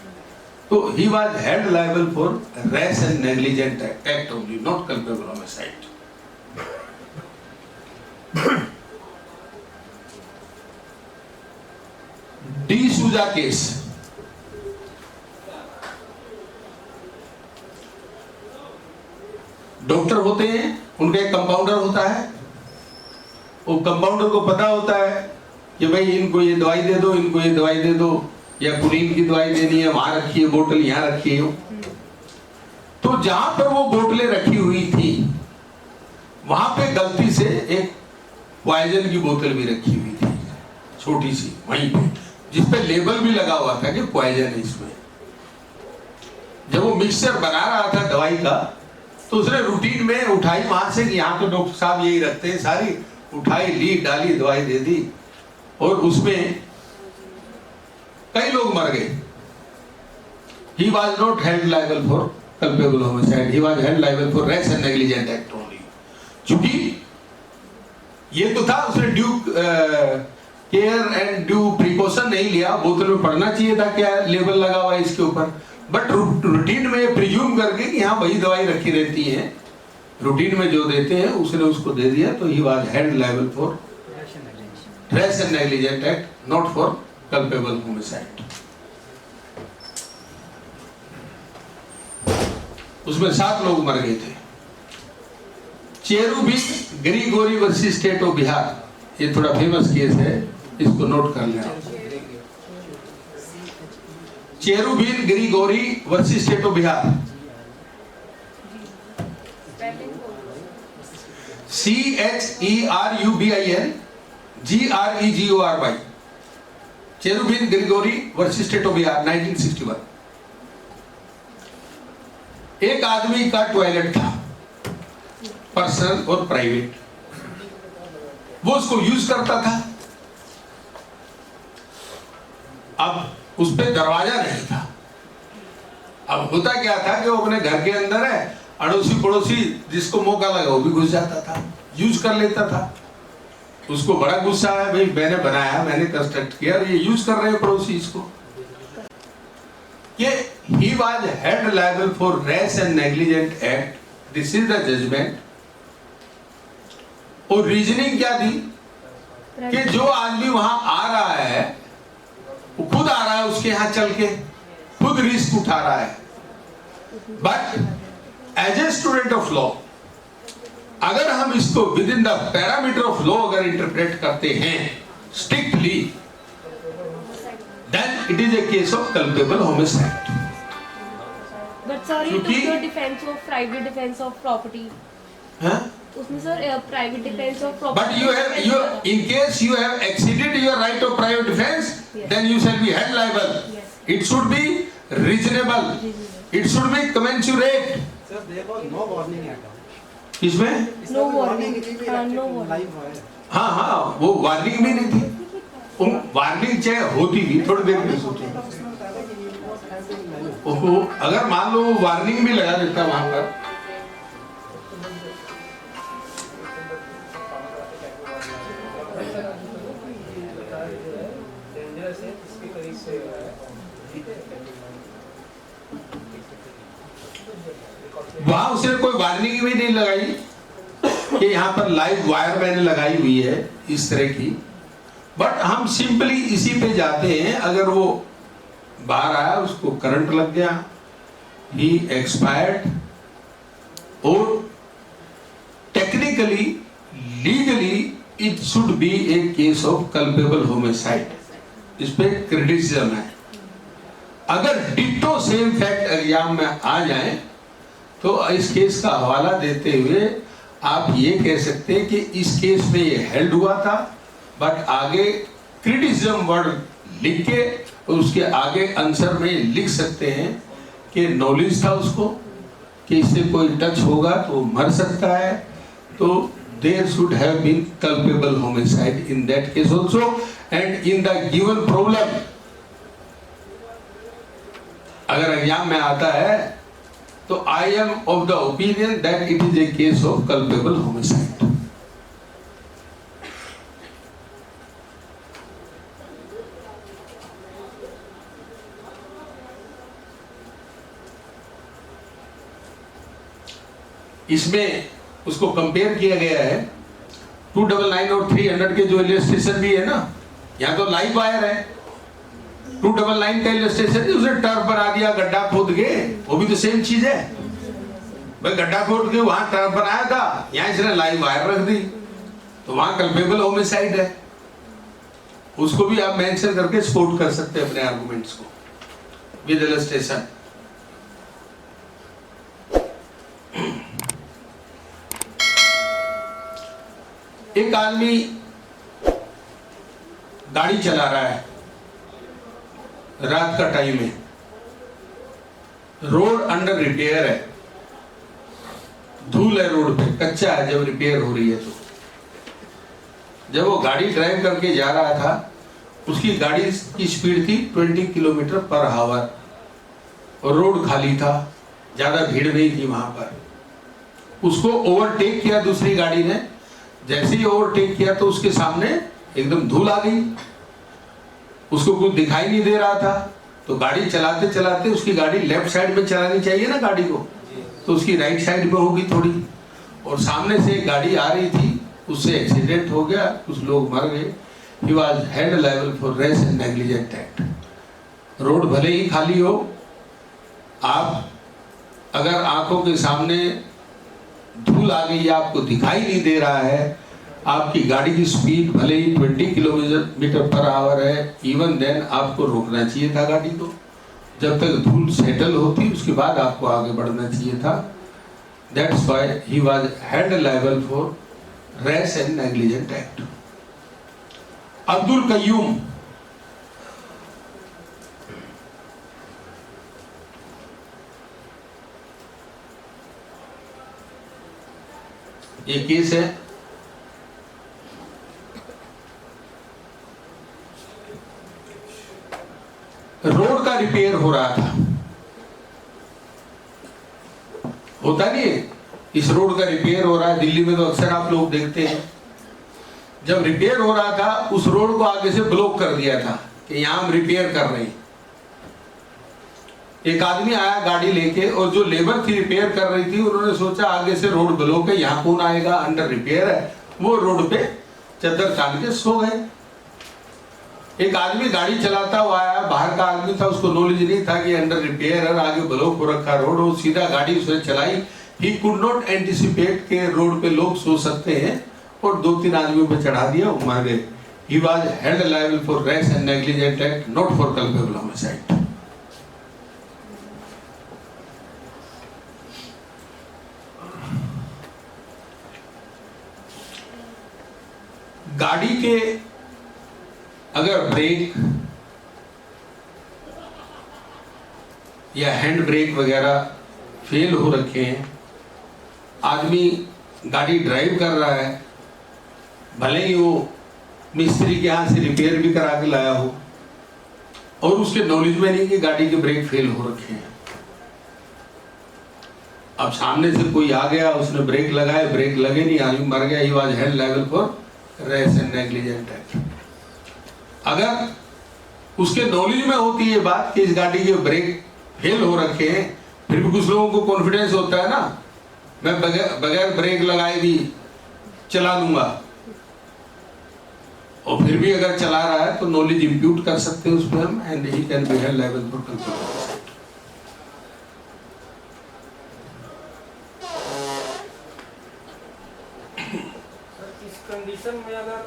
तो he was held liable for rash and negligent act only, not culpable homicide. D सूजा केस, डॉक्टर होते हैं, उनका एक कंपाउंडर होता है। वो कंपाउंडर को पता होता है कि भाई इनको ये दवाई दे दो, इनको ये दवाई दे दो, या कुलीन की दवाई देनी है, वहां रखी है बोतल, यहां रखी है। तो जहां पर वो बोतलें रखी हुई थी वहां पे गलती से एक पॉइजन की बोतल भी रखी हुई थी, छोटी सी, वहीं पे, जिसपे लेबल भी लगा हुआ था कि पॉइजन है इसमें। जब वो मिक्सचर बना रहा था दवाई का तो उसने रूटीन में उठाई वहां से, कि यहाँ तो डॉक्टर साहब यही रखते हैं, सारी उठाई, ली, डाली, दवाई दे दी, और उसमें कई लोग मर गए। He was not held liable for culpable homicide. He was held liable for rash and negligent act only. क्योंकि ये तो था, उसने due care and due precaution नहीं लिया। बोतल में पढ़ना चाहिए था क्या लेबल लगा हुआ है इसके ऊपर, बट रूटीन में प्रिज्यूम करके कि यहाँ वही दवाई रखी रहती है, रूटीन में जो देते हैं उसने उसको दे दिया। तो he was held liable for rash and negligent act, not for culpable homicide. उसमें 7 लोग मर गए थे। Cherubin Gregory versus state of Bihar, ये थोड़ा फेमस केस है, इसको नोट कर लेना। Cherubin Gregory versus state of Bihar, CHERUBIN GREGORY, Cherubin Gregory versus state of Bihar 1961। एक आदमी का टॉयलेट था, पर्सनल और प्राइवेट, वो उसको यूज करता था। अब उस पे दरवाजा नहीं था। अब होता क्या था कि वो अपने घर के अंदर है, अड़ोसी पड़ोसी जिसको मौका लगा वो भी घुस जाता था, यूज कर लेता था। उसको बड़ा गुस्सा है, भाई मैंने बनाया, मैंने कंस्ट्रक्ट किया, ये यूज कर रहे हैं पड़ोसी इसको। ये he was held liable for rash and negligent act, this is the judgment। और रीजनिंग क्या दी कि जो आदमी वहां आ रहा है वो खुद आ रहा है, उसके यहां चल के खुद रिस्क उठा रहा है, but as a student of law अगर हम इसको within the parameter of law अगर इंटरप्रेट करते हैं strictly, then it is a case of culpable homicide। But sir, you took your defense of private defense of property। हाँ? उसमें sir private defense of property। But in case you have exceeded your right of private defense, Yes. then you shall be held liable। Yes. It should be reasonable। It should be commensurate। Sir, there was no warning at all. इसमें इसमें No कोई warning. warning नहीं भी हाँ, रखी, no warning। live है। हाँ हाँ वो वार्निंग भी नहीं थी, वार्निंग चाहे होती भी थोड़ी देर में सोची। उसमें बताया कि he was having live। ओहो, अगर मान लो वार्निंग भी लगा देता वहां पर, वहां उसने कोई वार्निंग भी नहीं लगाई कि यहाँ पर लाइव वायर मैंने लगाई हुई है इस तरह की, बट हम सिंपली इसी पे जाते हैं। अगर वो बाहर आया, उसको करंट लग गया, ही एक्सपायर्ड, और technically legally it should be A case of culpable homicide. इस पे क्रिटिसिज्म है। अगर डिट्टो सेम फैक्ट एग्जाम में आ जाए तो इस केस का हवाला देते हुए आप ये कह सकते हैं कि इस केस में ये हेल्ड हुआ था, बट आगे क्रिटिसिज्म वर्ड लिख के उसके आगे आंसर में लिख सकते हैं कि नॉलेज था उसको कि इससे कोई टच होगा तो मर सकता है, तो there should have been culpable homicide in that case also. And in the given problem अगर एग्जाम में आता है तो I am of the opinion that it is a case of culpable homicide. इसमें उसको कंपेयर किया गया है 299 और 300 के जो इलस्ट्रेशन भी है ना, यहाँ तो लाइव वायर है। 299 का इलस्ट्रेशन उसे टर्फ बना दिया, गड्ढा खोद के, वो भी तो सेम चीज है भाई, गड्ढा खोद के वहां टर्फ बनाया था, यहाँ इसने लाइव वायर रख दी, तो वहां कल्पेबल होमिसाइड है। उसको भी आप मेंशन करके सपोर्ट कर सकते हैं अपने आर्गुमेंट्स को विद इलस्ट्रेशन। एक आदमी गाड़ी चला रहा है, रात का टाइम है, रोड अंडर रिपेयर है, धूल है रोड पे, कच्चा है जब रिपेयर हो रही है तो। जब वो गाड़ी ड्राइव करके जा रहा था, उसकी गाड़ी की स्पीड थी 20 किलोमीटर पर आवर और रोड खाली था, ज्यादा भीड़ नहीं थी वहां पर। उसको ओवरटेक किया दूसरी गाड़ी ने, जैसे ही ओवरटेक किया तो उसके सामने एकदम धूल आ गई, उसको कुछ दिखाई नहीं दे रहा था, तो गाड़ी चलाते चलाते उसकी गाड़ी लेफ्ट साइड में चलानी चाहिए ना गाड़ी को, तो उसकी राइट साइड में होगी थोड़ी, और सामने से एक गाड़ी आ रही थी, उससे एक्सीडेंट हो गया, कुछ लोग मर गए। He was held liable for रेश एंड नेग्लिजेंट एक्ट। रोड भले ही खाली हो, आप अगर आंखों के सामने धूल आ गई, आपको दिखाई नहीं दे रहा है, आपकी गाड़ी की स्पीड भले ही 20 किलोमीटर पर आवर है, इवन देन आपको रोकना चाहिए था गाड़ी को, जब तक धूल सेटल होती उसके बाद आपको आगे बढ़ना चाहिए था। That's why he was held liable for rash and negligent act. Abdul Qayyum, ये केस है, रोड का रिपेयर हो रहा था, होता नहीं है, इस रोड का रिपेयर हो रहा है, दिल्ली में तो अक्सर आप लोग देखते हैं, जब रिपेयर हो रहा था उस रोड को आगे से ब्लॉक कर दिया था कि यहाँ हम रिपेयर कर रहे हैं। एक आदमी आया गाड़ी लेके और जो लेबर थी रिपेयर कर रही थी, उन्होंने सोचा आगे से रोड ब्लॉक है, यहाँ कौन आएगा, अंडर रिपेयर है, वो रोड पे चद्दर तान के सो गए। एक आदमी गाड़ी चलाता हुआ आया, बाहर का आदमी था, उसको नॉलेज नहीं था कि अंडर रिपेयर है, आगे ब्लॉक हो रखा रोड, वो सीधा गाड़ी उसने चलाई। ही कुड नॉट एंटिसिपेट के रोड पे लोग सो सकते हैं और 2-3 आदमियों पे चढ़ा दिया, वो मर गए। He was held liable for rash and negligent act, not for culpable homicide. गाड़ी के अगर ब्रेक या हैंड ब्रेक वगैरह फेल हो रखे हैं, आदमी गाड़ी ड्राइव कर रहा है, भले ही वो मिस्त्री के यहाँ से रिपेयर भी करा के लाया हो और उसके नॉलेज में नहीं कि गाड़ी के ब्रेक फेल हो रखे हैं, अब सामने से कोई आ गया, उसने ब्रेक लगाए, ब्रेक लगे नहीं, आदमी मर गया, ही was held liable for rash and negligent act. अगर उसके नॉलेज में होती है बात कि इस गाड़ी के ब्रेक फेल हो रखे हैं, फिर भी कुछ लोगों को कॉन्फिडेंस होता है ना, मैं बगैर ब्रेक लगाए भी चला लूंगा, और फिर भी अगर चला रहा है तो नॉलेज इंप्यूट कर सकते हैं उस पर हम, and he can be held liable for company. इस कंडीशन में अगर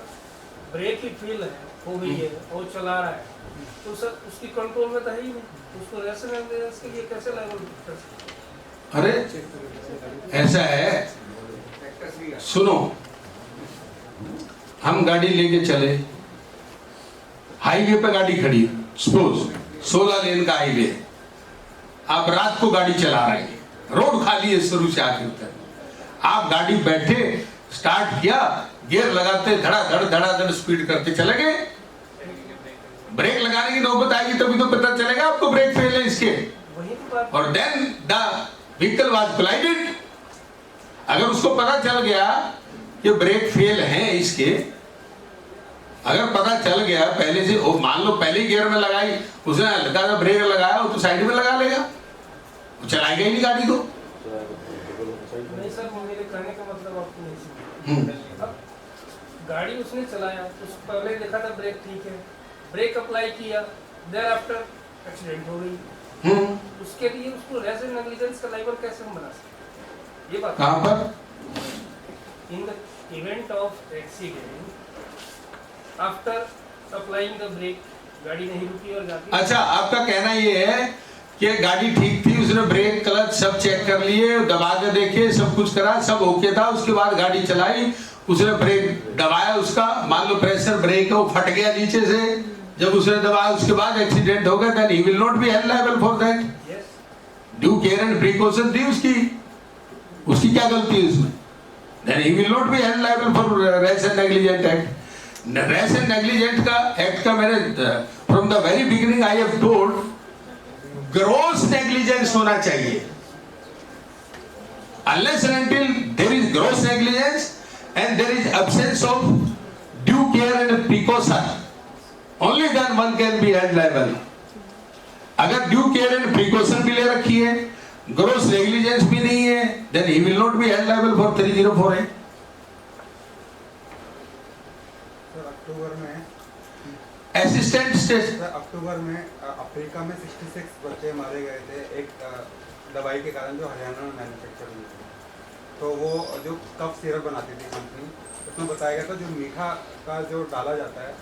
ब्रेक ही फेल है हो गई है और चला रहा है तो सर उसकी कंट्रोल में तो है ही नहीं, उसको रेशन एम्बुलेंस के लिए कैसे लायबल कर सकते? अरे ऐसा है, सुनो, हम गाड़ी लेके चले, हाईवे पे गाड़ी खड़ी, सपोज 16 लेन का हाईवे है, आप रात को गाड़ी चला रहे हैं, रोड खाली है शुरू से आखिर तक, आप गाड़ी बैठे, स्टार्ट किया, गियर लगाते धड़ाधड़ स्पीड करते चले गए, ब्रेक लगाने की नौबत आएगी तभी तो पता चलेगा आपको ब्रेक फेल है इसके, और then the vehicle was collided. अगर उसको पता चल गया कि ब्रेक फेल है इसके, अगर पता चल गया पहले से, मान लो पहले गियर में लगाई उसने, हल्का सा ब्रेक लगाया, वो तो साइड में लगा लेगा, वो चलाएगा ही नहीं गाड़ी को। नहीं सर, मेरे कहने का मतलब आपको नहीं समझा। अब गाड़ी उसने चलाया, उस पहले देखा था ब्रेक ठीक है, ब्रेक अप्लाई किया, देयर आफ्टर एक्सीडेंट हो गई, उसके लिए उसको रेश एंड नेग्लिजेंस का लायबल कैसे हम बना सकते? ये बात कहाँ पर? In the event of accident, after applying the brake, गाड़ी नहीं रुकी और जाती। अच्छा, आपका कहना ये है कि गाड़ी ठीक थी, उसने ब्रेक क्लच सब चेक कर लिए, दबा के देखे, सब कुछ करा, सब ओके था, उसके बाद गाड़ी चलाई, उसने ब्रेक दबाया, उसका मान लो प्रेशर ब्रेक है वो फट गया नीचे से, जब उसने दबाया उसके बाद एक्सीडेंट हो गया, then he will not be held liable for that. Due care and precaution थी उसकी क्या गलती है उसमें? Then he will not be held liable for rash and negligent act. Rash and negligent का एक्ट का मैंने from the very beginning I have told, gross negligence होना चाहिए. Unless and until there is gross negligence and there is absence of due care and precaution, only then one can be held liable. अगर due care and precaution भी ले रखी है, gross negligence भी नहीं है, then he will not be held liable for 3048. Sir अक्टूबर में assistant station, sir अक्टूबर में अफ्रीका में 66 बच्चे मारे गए थे एक दवाई के कारण जो हरियाणा में मैन्युफैक्चर हुई थी। तो वो जो कफ सिरप बनाती थी कंपनी, उसमें बताया गया था जो मीठा का जो डाला जाता है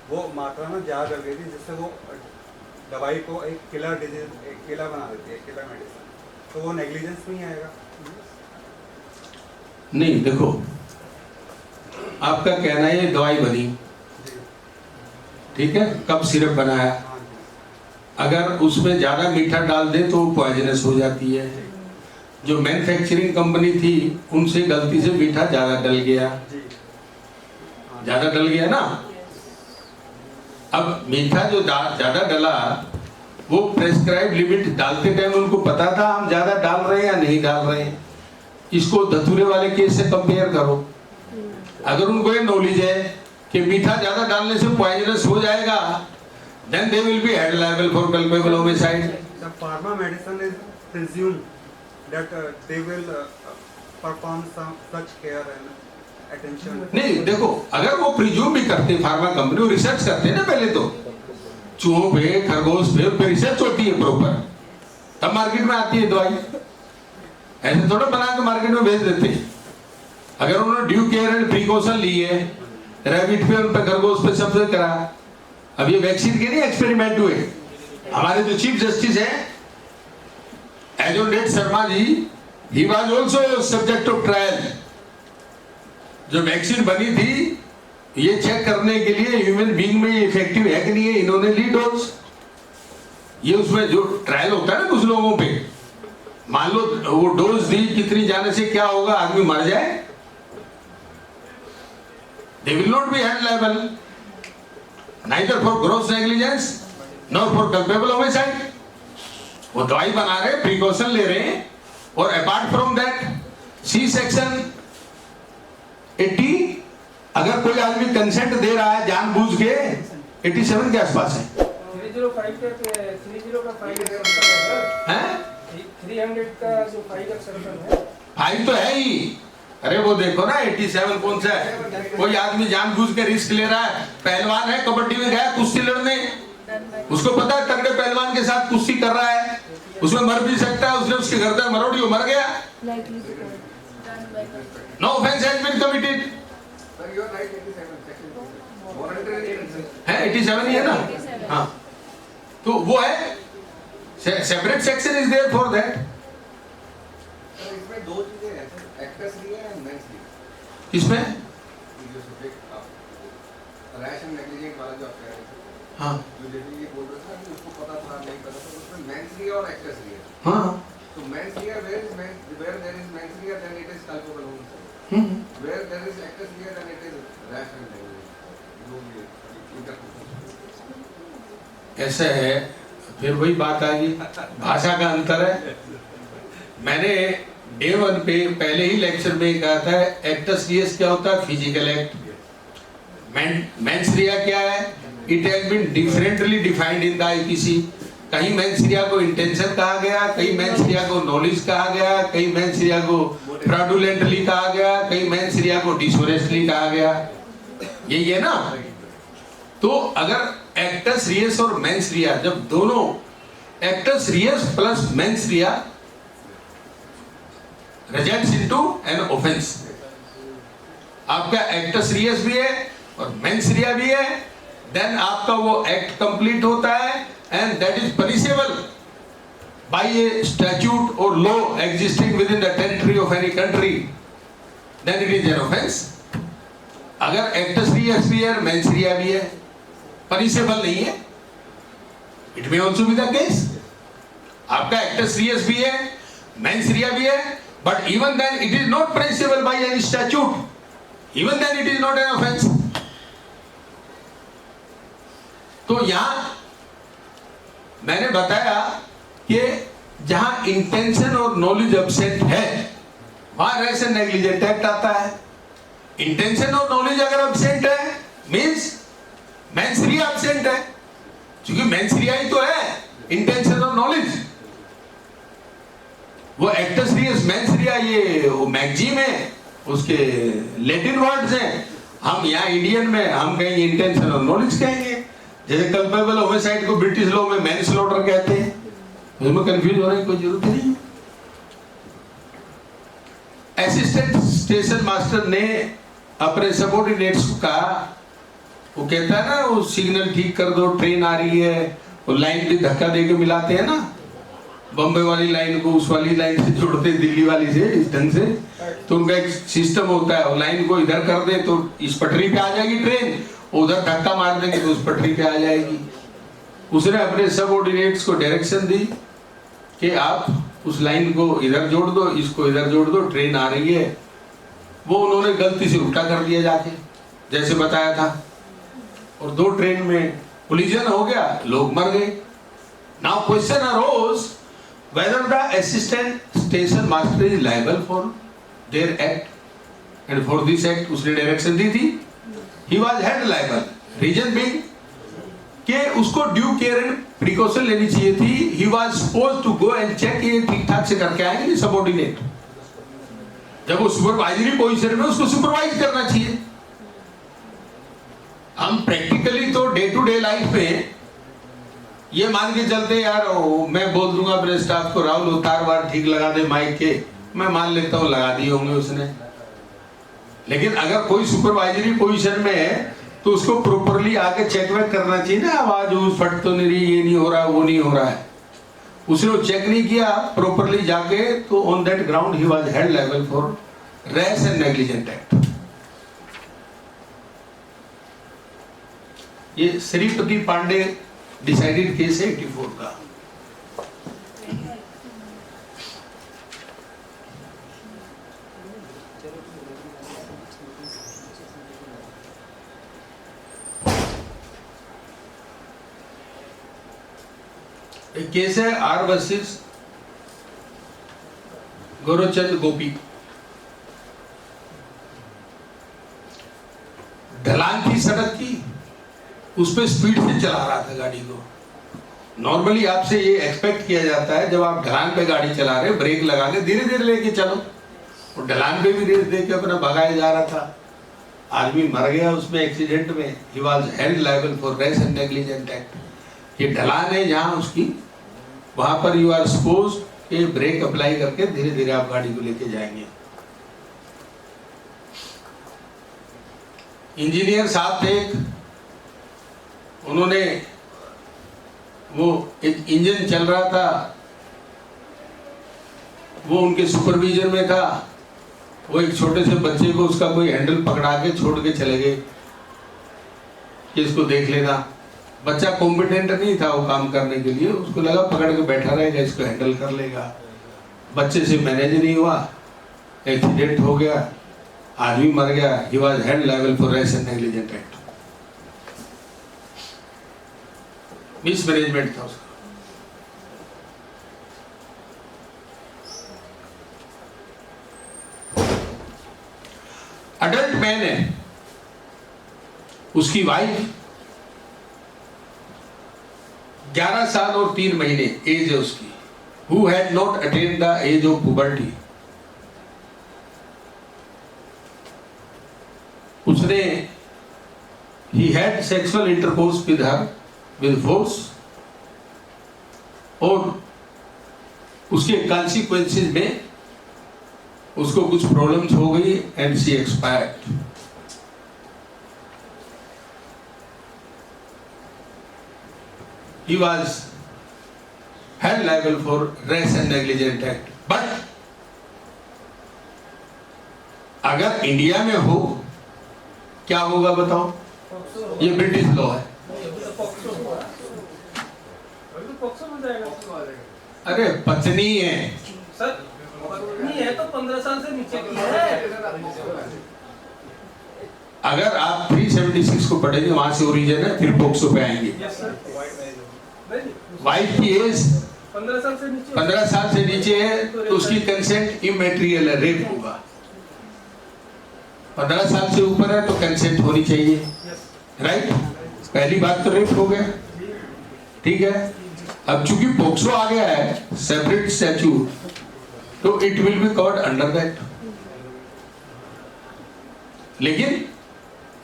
वो मात्रा में ज़्यादा डल गई थी, जिससे वो दवाई को एक किलर डिजीज, एक किलर बना देती है, किलर मेडिसिन। तो वो नेग्लिजेंस नहीं आएगा? नहीं, देखो आपका कहना है ये दवाई बनी, ठीक है, कफ सिरप बनाया, हाँ जी। अगर उसमें ज्यादा मीठा डाल दे तो पॉइजनस हो जाती है। जो मैन्युफैक्चरिंग कंपनी थी उनसे गलती से मीठा ज्यादा डल गया, जी ज्यादा डल गया ना। अब मीठा जो ज्यादा डला, वो प्रेस्क्राइब लिमिट डालते टाइम उनको पता था हम ज्यादा डाल रहे हैं या नहीं डाल रहे हैं, इसको धतूरे वाले केस से कंपेयर करो। अगर उनको ये नॉलेज है कि मीठा ज्यादा डालने से पॉइजनस हो जाएगा, then they will be held liable for culpable homicide. The pharma medicine is presumed that they will perform some such care and attention. नहीं देखो, अगर वो प्रिज्यूम भी करते फार्मा कंपनी, वो रिसर्च करते हैं ना पहले तो चूहों पे, खरगोश पे, उन पे रिसर्च होती है प्रॉपर, तब मार्केट में आती है दवाई। ऐसे थोड़ा बना के मार्केट में भेज देते हैं। अगर उन्होंने ड्यू केयर एंड प्रिकॉशन ली है, रैबिट पे, उन पे, खरगोश पे, सबसे करा। अब ये वैक्सीन के नहीं एक्सपेरिमेंट हुए। हमारे जो चीफ जस्टिस है advocate Sharma ji, he was also subject of trial. जो वैक्सीन बनी थी ये चेक करने के लिए ह्यूमन बीइंग में ये इफेक्टिव है कि नहीं है, इन्होंने ली डोज। ये उसमें जो ट्रायल होता है ना कुछ लोगों पे, मान लो वो डोज दी, कितनी जाने से क्या होगा, आदमी मर जाए, they will not be held liable neither for gross negligence nor for culpable homicide. वो दवाई बना रहे, प्रिकॉशन ले रहे हैं, और apart from that see section 80, अगर कोई आदमी कंसेंट दे रहा है जानबूझ के, 87 के आसपास है 305 का 5 हैं? 300 का जो 5 एक्सेप्शन है, 5 तो है ही। अरे वो देखो ना 87 कौन सा है? कोई आदमी जानबूझ के रिस्क ले रहा है, पहलवान है, कबड्डी में गया कुश्ती लड़ने, उसको पता है तगड़े पहलवान के साथ कुश्ती कर रहा है, उसमें मर भी सकता है, उसने उसके घर तक मरोड़ी, वो मर गया। No offence has been committed. है 87 ही है ना? हाँ, तो वो है, separate section is there for that. इसमें दो चीजें हैं, एक्ट्रेस भी है एंड मेंस भी है। किसमें? रैश एंड नेग्लिजेंट वाला जो अफेयर है, हाँ जो जैसे ये बोल रहे थे कि उसको पता था नहीं पता था, उसमें मेंस भी है और एक्ट्रेस भी है। हाँ तो मेंस भी है, where there is mens भी है, then it is culpable homicide. Where there is actress भी है, then it is rash and negligence. जो भी है, ऐसे है, फिर वही बात आ गई, भाषा का अंतर है। मैंने डे 1 पे पहले ही लेक्चर में कहा था, एक्टस रियस क्या होता है? Physical act. मेंस रिया क्या है? It has been differently defined in the IPC. कहीं मेंस रिया को इंटेंशन कहा गया, कहीं मेंस रिया को नॉलेज कहा गया, कहीं मेंस रिया को फ्रॉडुलेंटली कहा गया, कहीं मेंस रिया को डिसऑनेस्टली कहा गया। यही है ना? तो अगर एक्टस रियस और मेंस रिया, जब दोनों actus reus plus mens rea results into an offence, आपका एक्टस रियस भी है और मेंस रिया भी है, देन आपका वो एक्ट कंप्लीट होता है and that is punishable by a statute or law existing within the territory of any country, then it is an offense. अगर actus reus भी है, mens rea भी है, punishable नहीं है, it may also be the case. आपका actus reus भी है, mens rea भी है, but even then it is not punishable by any statute. Even then it is not an offense. तो यहाँ मैंने बताया कि जहां इंटेंशन और नॉलेज एब्सेंट है वहां रेस एंड नेग्लिजेंट एक्ट आता है। इंटेंशन और नॉलेज अगर एब्सेंट है मींस मेंस रिया एब्सेंट है, क्योंकि मेंस रिया ही तो है इंटेंशन और नॉलेज। वो एक्टस रियस मेंस रिया ये वो मैगजीम है, उसके लैटिन वर्ड्स हैं। हम यहाँ इंडियन में हम कहेंगे इंटेंशन और नॉलेज कहेंगे। जैसे कल्पेबल होमिसाइड को ब्रिटिश लॉ में मैनस्लॉटर कहते हैं, उसमें कंफ्यूज होने की कोई जरूरत नहीं। असिस्टेंट स्टेशन मास्टर ने अपने सबऑर्डिनेट्स को कहा, वो कहता है ना वो सिग्नल ठीक कर दो, ट्रेन आ रही है, वो लाइन पे धक्का देके मिलाते हैं ना, बम्बई वाली लाइन को उस वाली लाइन से जोड़ते, दिल्ली वाली से इस ढंग से, तो उनका एक सिस्टम होता है, वो लाइन को इधर कर दे तो इस पटरी पे आ जाएगी ट्रेन, उधर धक्का मार देंगे तो उस पटरी पे आ जाएगी। उसने अपने सबऑर्डिनेट्स को डायरेक्शन दी कि आप उस लाइन को इधर जोड़ दो, इसको इधर जोड़ दो, ट्रेन आ रही है। वो उन्होंने गलती से उल्टा कर दिया जाके, जैसे बताया था, और 2 ट्रेन में कोलिजन हो गया, लोग मर गए। Now question arose whether the assistant station master is liable for their act and for this act उसने डायरेक्शन दी थी, he was held liable. Reason being कि उसको ड्यू केयर एंड प्रिकॉशन लेनी चाहिए थी। He was supposed to go and check ये ठीक ठाक से करके आएंगे नहीं सबऑर्डिनेट। जब वो सुपरवाइजरी पोजीशन में उसको सुपरवाइज करना चाहिए। हम प्रैक्टिकली तो डे टू डे लाइफ में ये मान के चलते यार मैं बोल दूंगा अपने स्टाफ को राहुल उतार बार ठीक लगा दे माइक के, मैं मान लेता हूँ लगा दिए होंगे उसने। लेकिन अगर कोई सुपरवाइजरी पोजीशन में है तो उसको प्रॉपरली आके चेक वेक करना चाहिए ना, आवाज फट तो नहीं रही, ये नहीं हो रहा, वो नहीं हो रहा है। उसने वो चेक नहीं किया प्रॉपरली जाके, तो on that ground he was held liable for rash and negligent act. ये श्रीपति पांडे डिसाइडेड केस है 84 का। एक केस है आर वर्सेस गौरवचंद गोपी। ढलान की सड़क की, उस पे स्पीड से चला रहा था गाड़ी को। नॉर्मली आपसे ये एक्सपेक्ट किया जाता है जब आप ढलान पे गाड़ी चला रहे ब्रेक लगा के धीरे धीरे लेके चलो। और ढलान पे भी रेस दे के अपना भगाया जा रहा था, आदमी मर गया उसमें एक्सीडेंट में। ही was held liable for rash and negligent act. ये ढलान है जहां उसकी, वहां पर यू आर सपोज के ब्रेक अप्लाई करके धीरे धीरे आप गाड़ी को लेके जाएंगे। इंजीनियर साहब थे, उन्होंने वो एक इंजन चल रहा था, वो उनके सुपरविजन में था। वो एक छोटे से बच्चे को उसका कोई हैंडल पकड़ा के छोड़ के चले गए कि इसको देख लेना। बच्चा कॉम्पिटेंट नहीं था वो काम करने के लिए, उसको लगा पकड़ के बैठा रहेगा इसको हैंडल कर लेगा। बच्चे से मैनेज नहीं हुआ, एक्सीडेंट हो गया, आदमी मर गया। ही was held liable for rash and negligent act. Mismanagement था उसका। अडल्ट मैन है, उसकी वाइफ 11 साल और 3 महीने एज है उसकी, who had not attained the age of puberty। उसने he had sexual intercourse with her with force, और उसके consequences में उसको कुछ प्रॉब्लम्स हो गई and she expired। He was held liable for rash and negligent act। But अगर India में हो क्या होगा बताओ? ये ब्रिटिश लॉ है। अरे पत्नी है सर, पत्नी है तो 15 साल से नीचे की है। अगर आप 376 को पढ़ेंगे वहां से ओरिजिन है, फिर पोक्सो पे आएंगे। वाइफ की एज 15 साल से नीचे, 15 साल से नीचे है तो उसकी कंसेंट इमेटेरियल है, रेप होगा। 15 साल से ऊपर है तो कंसेंट होनी चाहिए, राइट? पहली बात तो रेप हो गया, ठीक है। अब चूंकि पोक्सो आ गया है सेपरेट स्टैट्यूट, तो it will be covered under that. लेकिन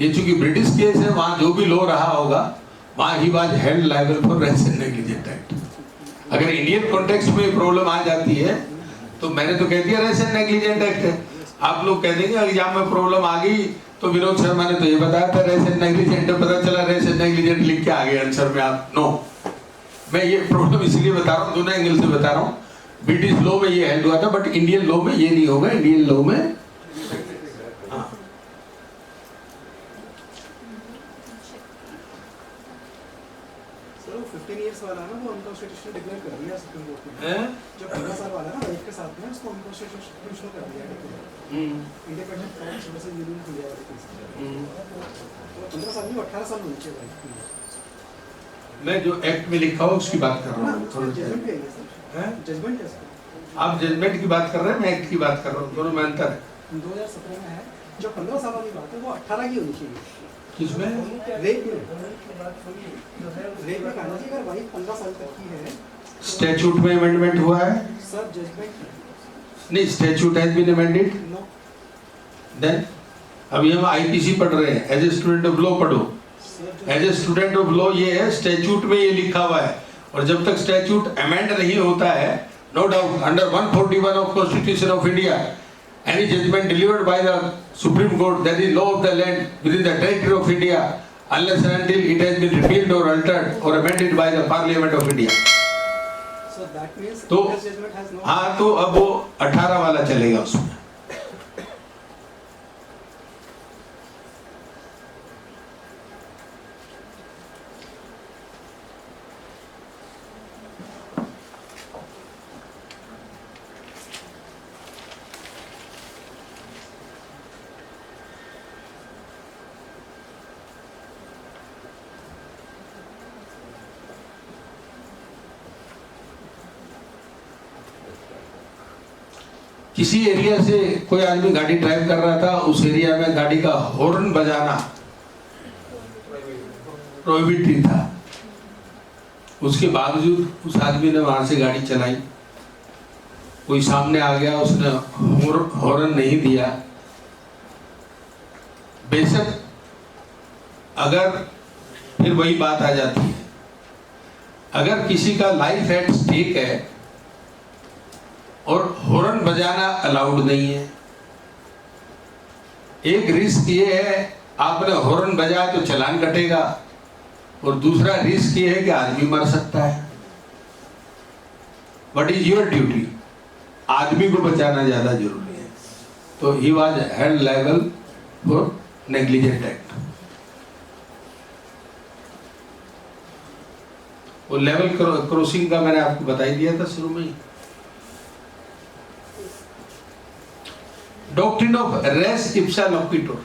ये चूंकि ब्रिटिश केस है, वहां जो भी लॉ रहा होगा वहां ही was held liable for rash and negligent act. अगर इंडियन कॉन्टेक्स्ट में प्रॉब्लम आ जाती है तो मैंने तो कह दिया रैश एंड नेग्लिजेंट एक्ट है। आप लोग कह देंगे एग्जाम में प्रॉब्लम आ गई तो विनोद शर्मा ने तो ये बताया था रैश एंड नेग्लिजेंट, पता चला रैश एंड नेग्लिजेंट लिख के आ गए आंसर में आप। नो, मैं ये प्रॉब्लम इसलिए बता रहा हूँ, दोनों एंगल से बता रहा हूँ। ब्रिटिश लॉ में ये हेल्ड हुआ था, बट इंडियन लॉ में ये नहीं होगा। इंडियन लॉ में सर 15 इयर्स वाला ना वो अनकॉन्स्टिट्यूशनल डिक्लेयर कर दिया सुप्रीम कोर्ट ने। जो 15 साल वाला ना वाइफ के साथ में उसको अनकॉन्स्टिट्यूशनल कर दिया है। इंडिपेंडेंट फॉर्म छोटा सा यूनियन खुल गया है। 15 साल नहीं 18 साल होनी चाहिए वाइफ की। मैं जो एक्ट में लिखा हो उसकी बात कर रहा हूँ। जजमेंट क्या है सर? हैं? जजमेंट है सर। आप जजमेंट की बात कर रहे हैं, मैं एक्ट की बात कर रहा हूँ, दोनों में अंतर है। 2017 में है, जो 15 सालों की बात है वो 18 की होनी चाहिए। किसमें? रेप में कहना चाहिए अगर वाइफ 15 साल तक की है। स्टैट्यूट में अमेंडमेंट हुआ है? सर जजमेंट नहीं, statute has been amended. No then अभी हम आईपीसी पढ़ रहे हैं, as a student of law पढ़ो। As a student of law ये है, स्टैट्यूट में ये लिखा हुआ है, और जब तक स्टैट्यूट अमेंड नहीं होता है, नो डाउट अंडर 141 ऑफ constitution of India, any judgment delivered by the Supreme Court that is law of the land within the territory of India, unless and until it has been repealed or altered or amended by the Parliament of India. So that means तो this judgment has no हाँ, तो अब वो 18 वाला चलेगा उसमें। किसी area से कोई आदमी गाड़ी ड्राइव कर रहा था, उस एरिया में गाड़ी का हॉर्न बजाना प्रोहिबिटेड था, उसके बावजूद उस आदमी ने वहां से गाड़ी चलाई। कोई सामने आ गया, उसने हॉर्न नहीं दिया। बेशक अगर फिर वही बात आ जाती है, अगर किसी का लाइफ एट स्टेक है और हॉर्न बजाना अलाउड नहीं है, एक रिस्क ये है आपने हॉर्न बजाया तो चालान कटेगा, और दूसरा रिस्क ये है कि आदमी मर सकता है। What is your duty? आदमी को बचाना ज्यादा जरूरी है। तो ही was held liable for negligent act. वो लेवल क्रॉसिंग का मैंने आपको बता ही दिया था शुरू में ही। डॉक्ट्रिन ऑफ रेस इप्सा लोक्विटोर,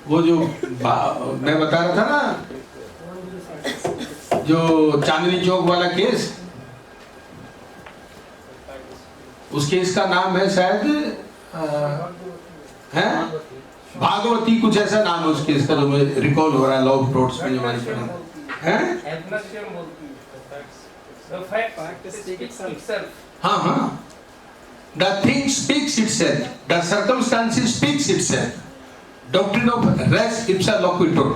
वो जो मैं बता रहा था ना, जो चांदनी चौक वाला केस, उस केस का नाम है शायद है भागवती, कुछ ऐसा नाम है उस केस का जो मुझे रिकॉल हो रहा है। लॉ ऑफ टॉर्ट्स में जो हमारी पढ़ा है, हाँ हाँ, the thing speaks itself, the circumstances speaks itself, doctrine of res ipsa loquitur।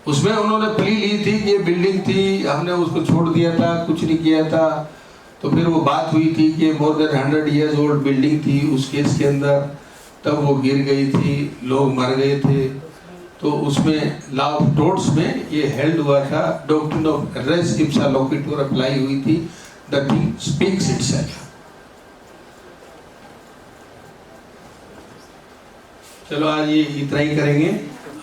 उसमें उन्होंने प्ली ली थी कि ये बिल्डिंग थी, हमने उसको छोड़ दिया था, कुछ नहीं किया था। तो फिर वो बात हुई थी कि more than 100 years old building थी उस केस के अंदर, तब वो गिर गई थी, लोग मर गए थे। तो उसमें लॉ ऑफ टॉर्ट्स में ये हेल्ड हुआ था, doctrine of race Ipsa लोक्विटोर apply हुई थी, द थिंग स्पीक्स इटसेल्फ। चलो आज ये इतना ही करेंगे।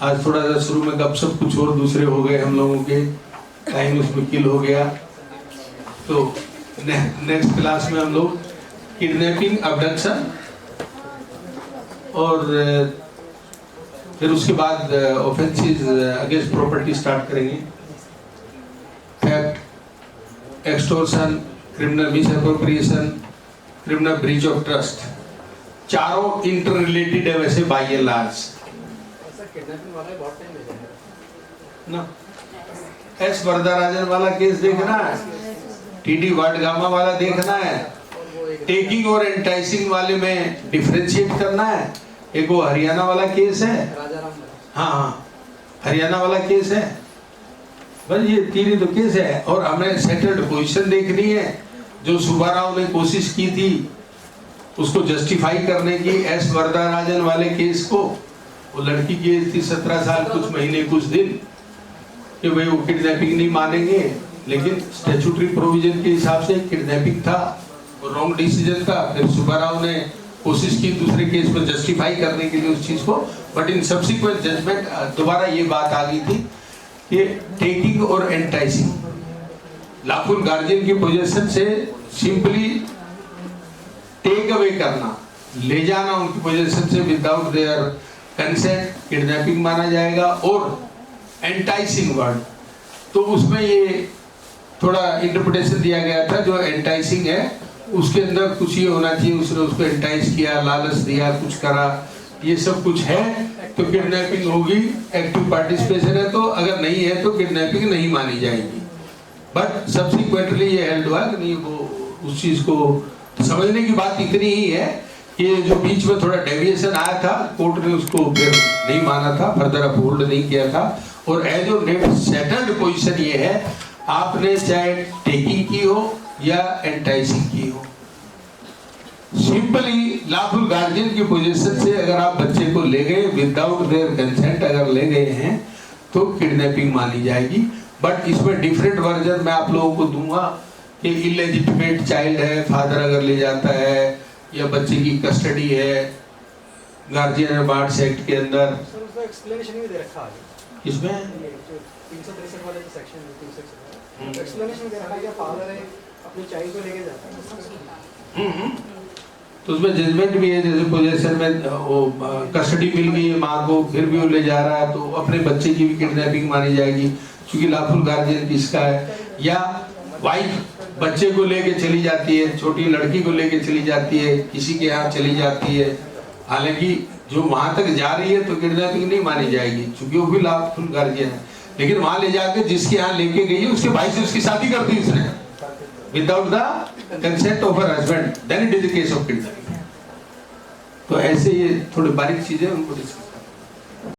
आज थोड़ा सा शुरू में गपशप कुछ और दूसरे हो गए हम लोगों के, टाइम उसमें किल हो गया। तो नेक्स्ट क्लास में हम लोग किडनैपिंग, अबडक्शन और फिर उसके बाद ऑफेंसेस अगेंस्ट प्रॉपर्टी स्टार्ट करेंगे। Theft, extortion, criminal misappropriation, criminal breach of trust, चारों इंटर रिलेटेड है वैसे बाय एंड लार्ज किडनैपिंग वाला बहुत टाइम ले जाएगा ना। एस वरदराजन वाला केस देखना है, टीडी वाडगामा वाला देखना है, टेकिंग और एंटाइसिंग वाले में डिफरेंशिएट करना है। एक वो हरियाणा वाला केस है, हाँ हाँ हरियाणा वाला केस है, बस ये तीन ही तो केस है। और हमें सेटल्ड पोजीशन देखनी है, जो सुब्बाराव ने कोशिश की थी उसको जस्टिफाई करने की एस वरदराजन वाले केस को। वो लड़की की एज थी 17 साल कुछ महीने कुछ दिन, कि भाई वो किडनैपिंग नहीं मानेंगे, लेकिन स्टैट्यूटरी प्रोविजन के हिसाब से किडनैपिंग था, वो रॉन्ग डिसीजन था। फिर सुब्बाराव ने कोशिश की दूसरे केस में जस्टिफाई करने के लिए उस चीज को, बट इन सब्सिक्वेंट जजमेंट दोबारा ये बात आ गई थी कि टेकिंग और एंटाइसिंग, लाफुल गार्जियन की पोजीशन से सिंपली टेक अवे करना, ले जाना उनकी पोजीशन से विदाउट देयर कंसेंट, किडनैपिंग माना जाएगा। और एंटाइसिंग वर्ड, तो उसमें ये थोड़ा इंटरप्रिटेशन दिया गया था, जो एंटाइसिंग है उसके अंदर कुछ ये होना चाहिए, उसने उसको एंटाइज किया, लालच दिया, कुछ करा, ये सब कुछ है तो किडनैपिंग होगी। एक्टिव पार्टिसिपेशन है तो, अगर नहीं है तो किडनैपिंग नहीं मानी जाएगी। बट सब्सिक्वेंटली ये हेल्ड हुआ कि नहीं, वो उस चीज को समझने की बात इतनी ही है कि जो बीच में थोड़ा डेविएशन आया था, कोर्ट ने उसको फिर नहीं माना था, फर्दर अपहोल्ड नहीं किया था। और as of date settled position ये है, आपने चाहे टेकिंग की हो या एंटाइसिंग की हो, सिंपली लॉफुल गार्जियन की पोजीशन से अगर आप बच्चे को ले गए विदाउट देयर कंसेंट अगर ले गए हैं तो किडनैपिंग मानी जाएगी। बट इसमें डिफरेंट वर्जन मैं आप लोगों को दूंगा कि इलेजिटिमेट चाइल्ड है, फादर अगर ले जाता है, या बच्चे की कस्टडी है गार्जियन अबार्ट्स एक्ट के अंदर। सर उसका एक्सप्लेनेशन भी दे रखा है इसमें ये जो 363 वाले जो सेक्शन है 363 एक्सप्लेनेशन दे रखा है कि फादर है अपने चाइल्ड को लेके जाता है। तो उसमें जजमेंट भी है, जैसे पोजीशन में वो कस्टडी मिल गई है माँ को, फिर भी वो ले जा रहा है तो अपने बच्चे की भी किडनैपिंग मानी जाएगी क्योंकि लॉफुल गार्जियन किसका है। या वाइफ बच्चे को लेके चली जाती है, छोटी लड़की को लेके चली जाती है, किसी के यहाँ चली जाती है, हालांकि जो वहां तक जा रही है तो किडनैपिंग नहीं मानी जाएगी क्योंकि वो भी लॉफुल गार्जियन है। लेकिन वहां ले जाके जिसके यहाँ लेके गई है उसके भाई से उसकी शादी कर दी उसने without the consent of her husband, then it is the case of kidnapping. तो ऐसे ये थोड़ी बारीक चीजें उनको डिस्कस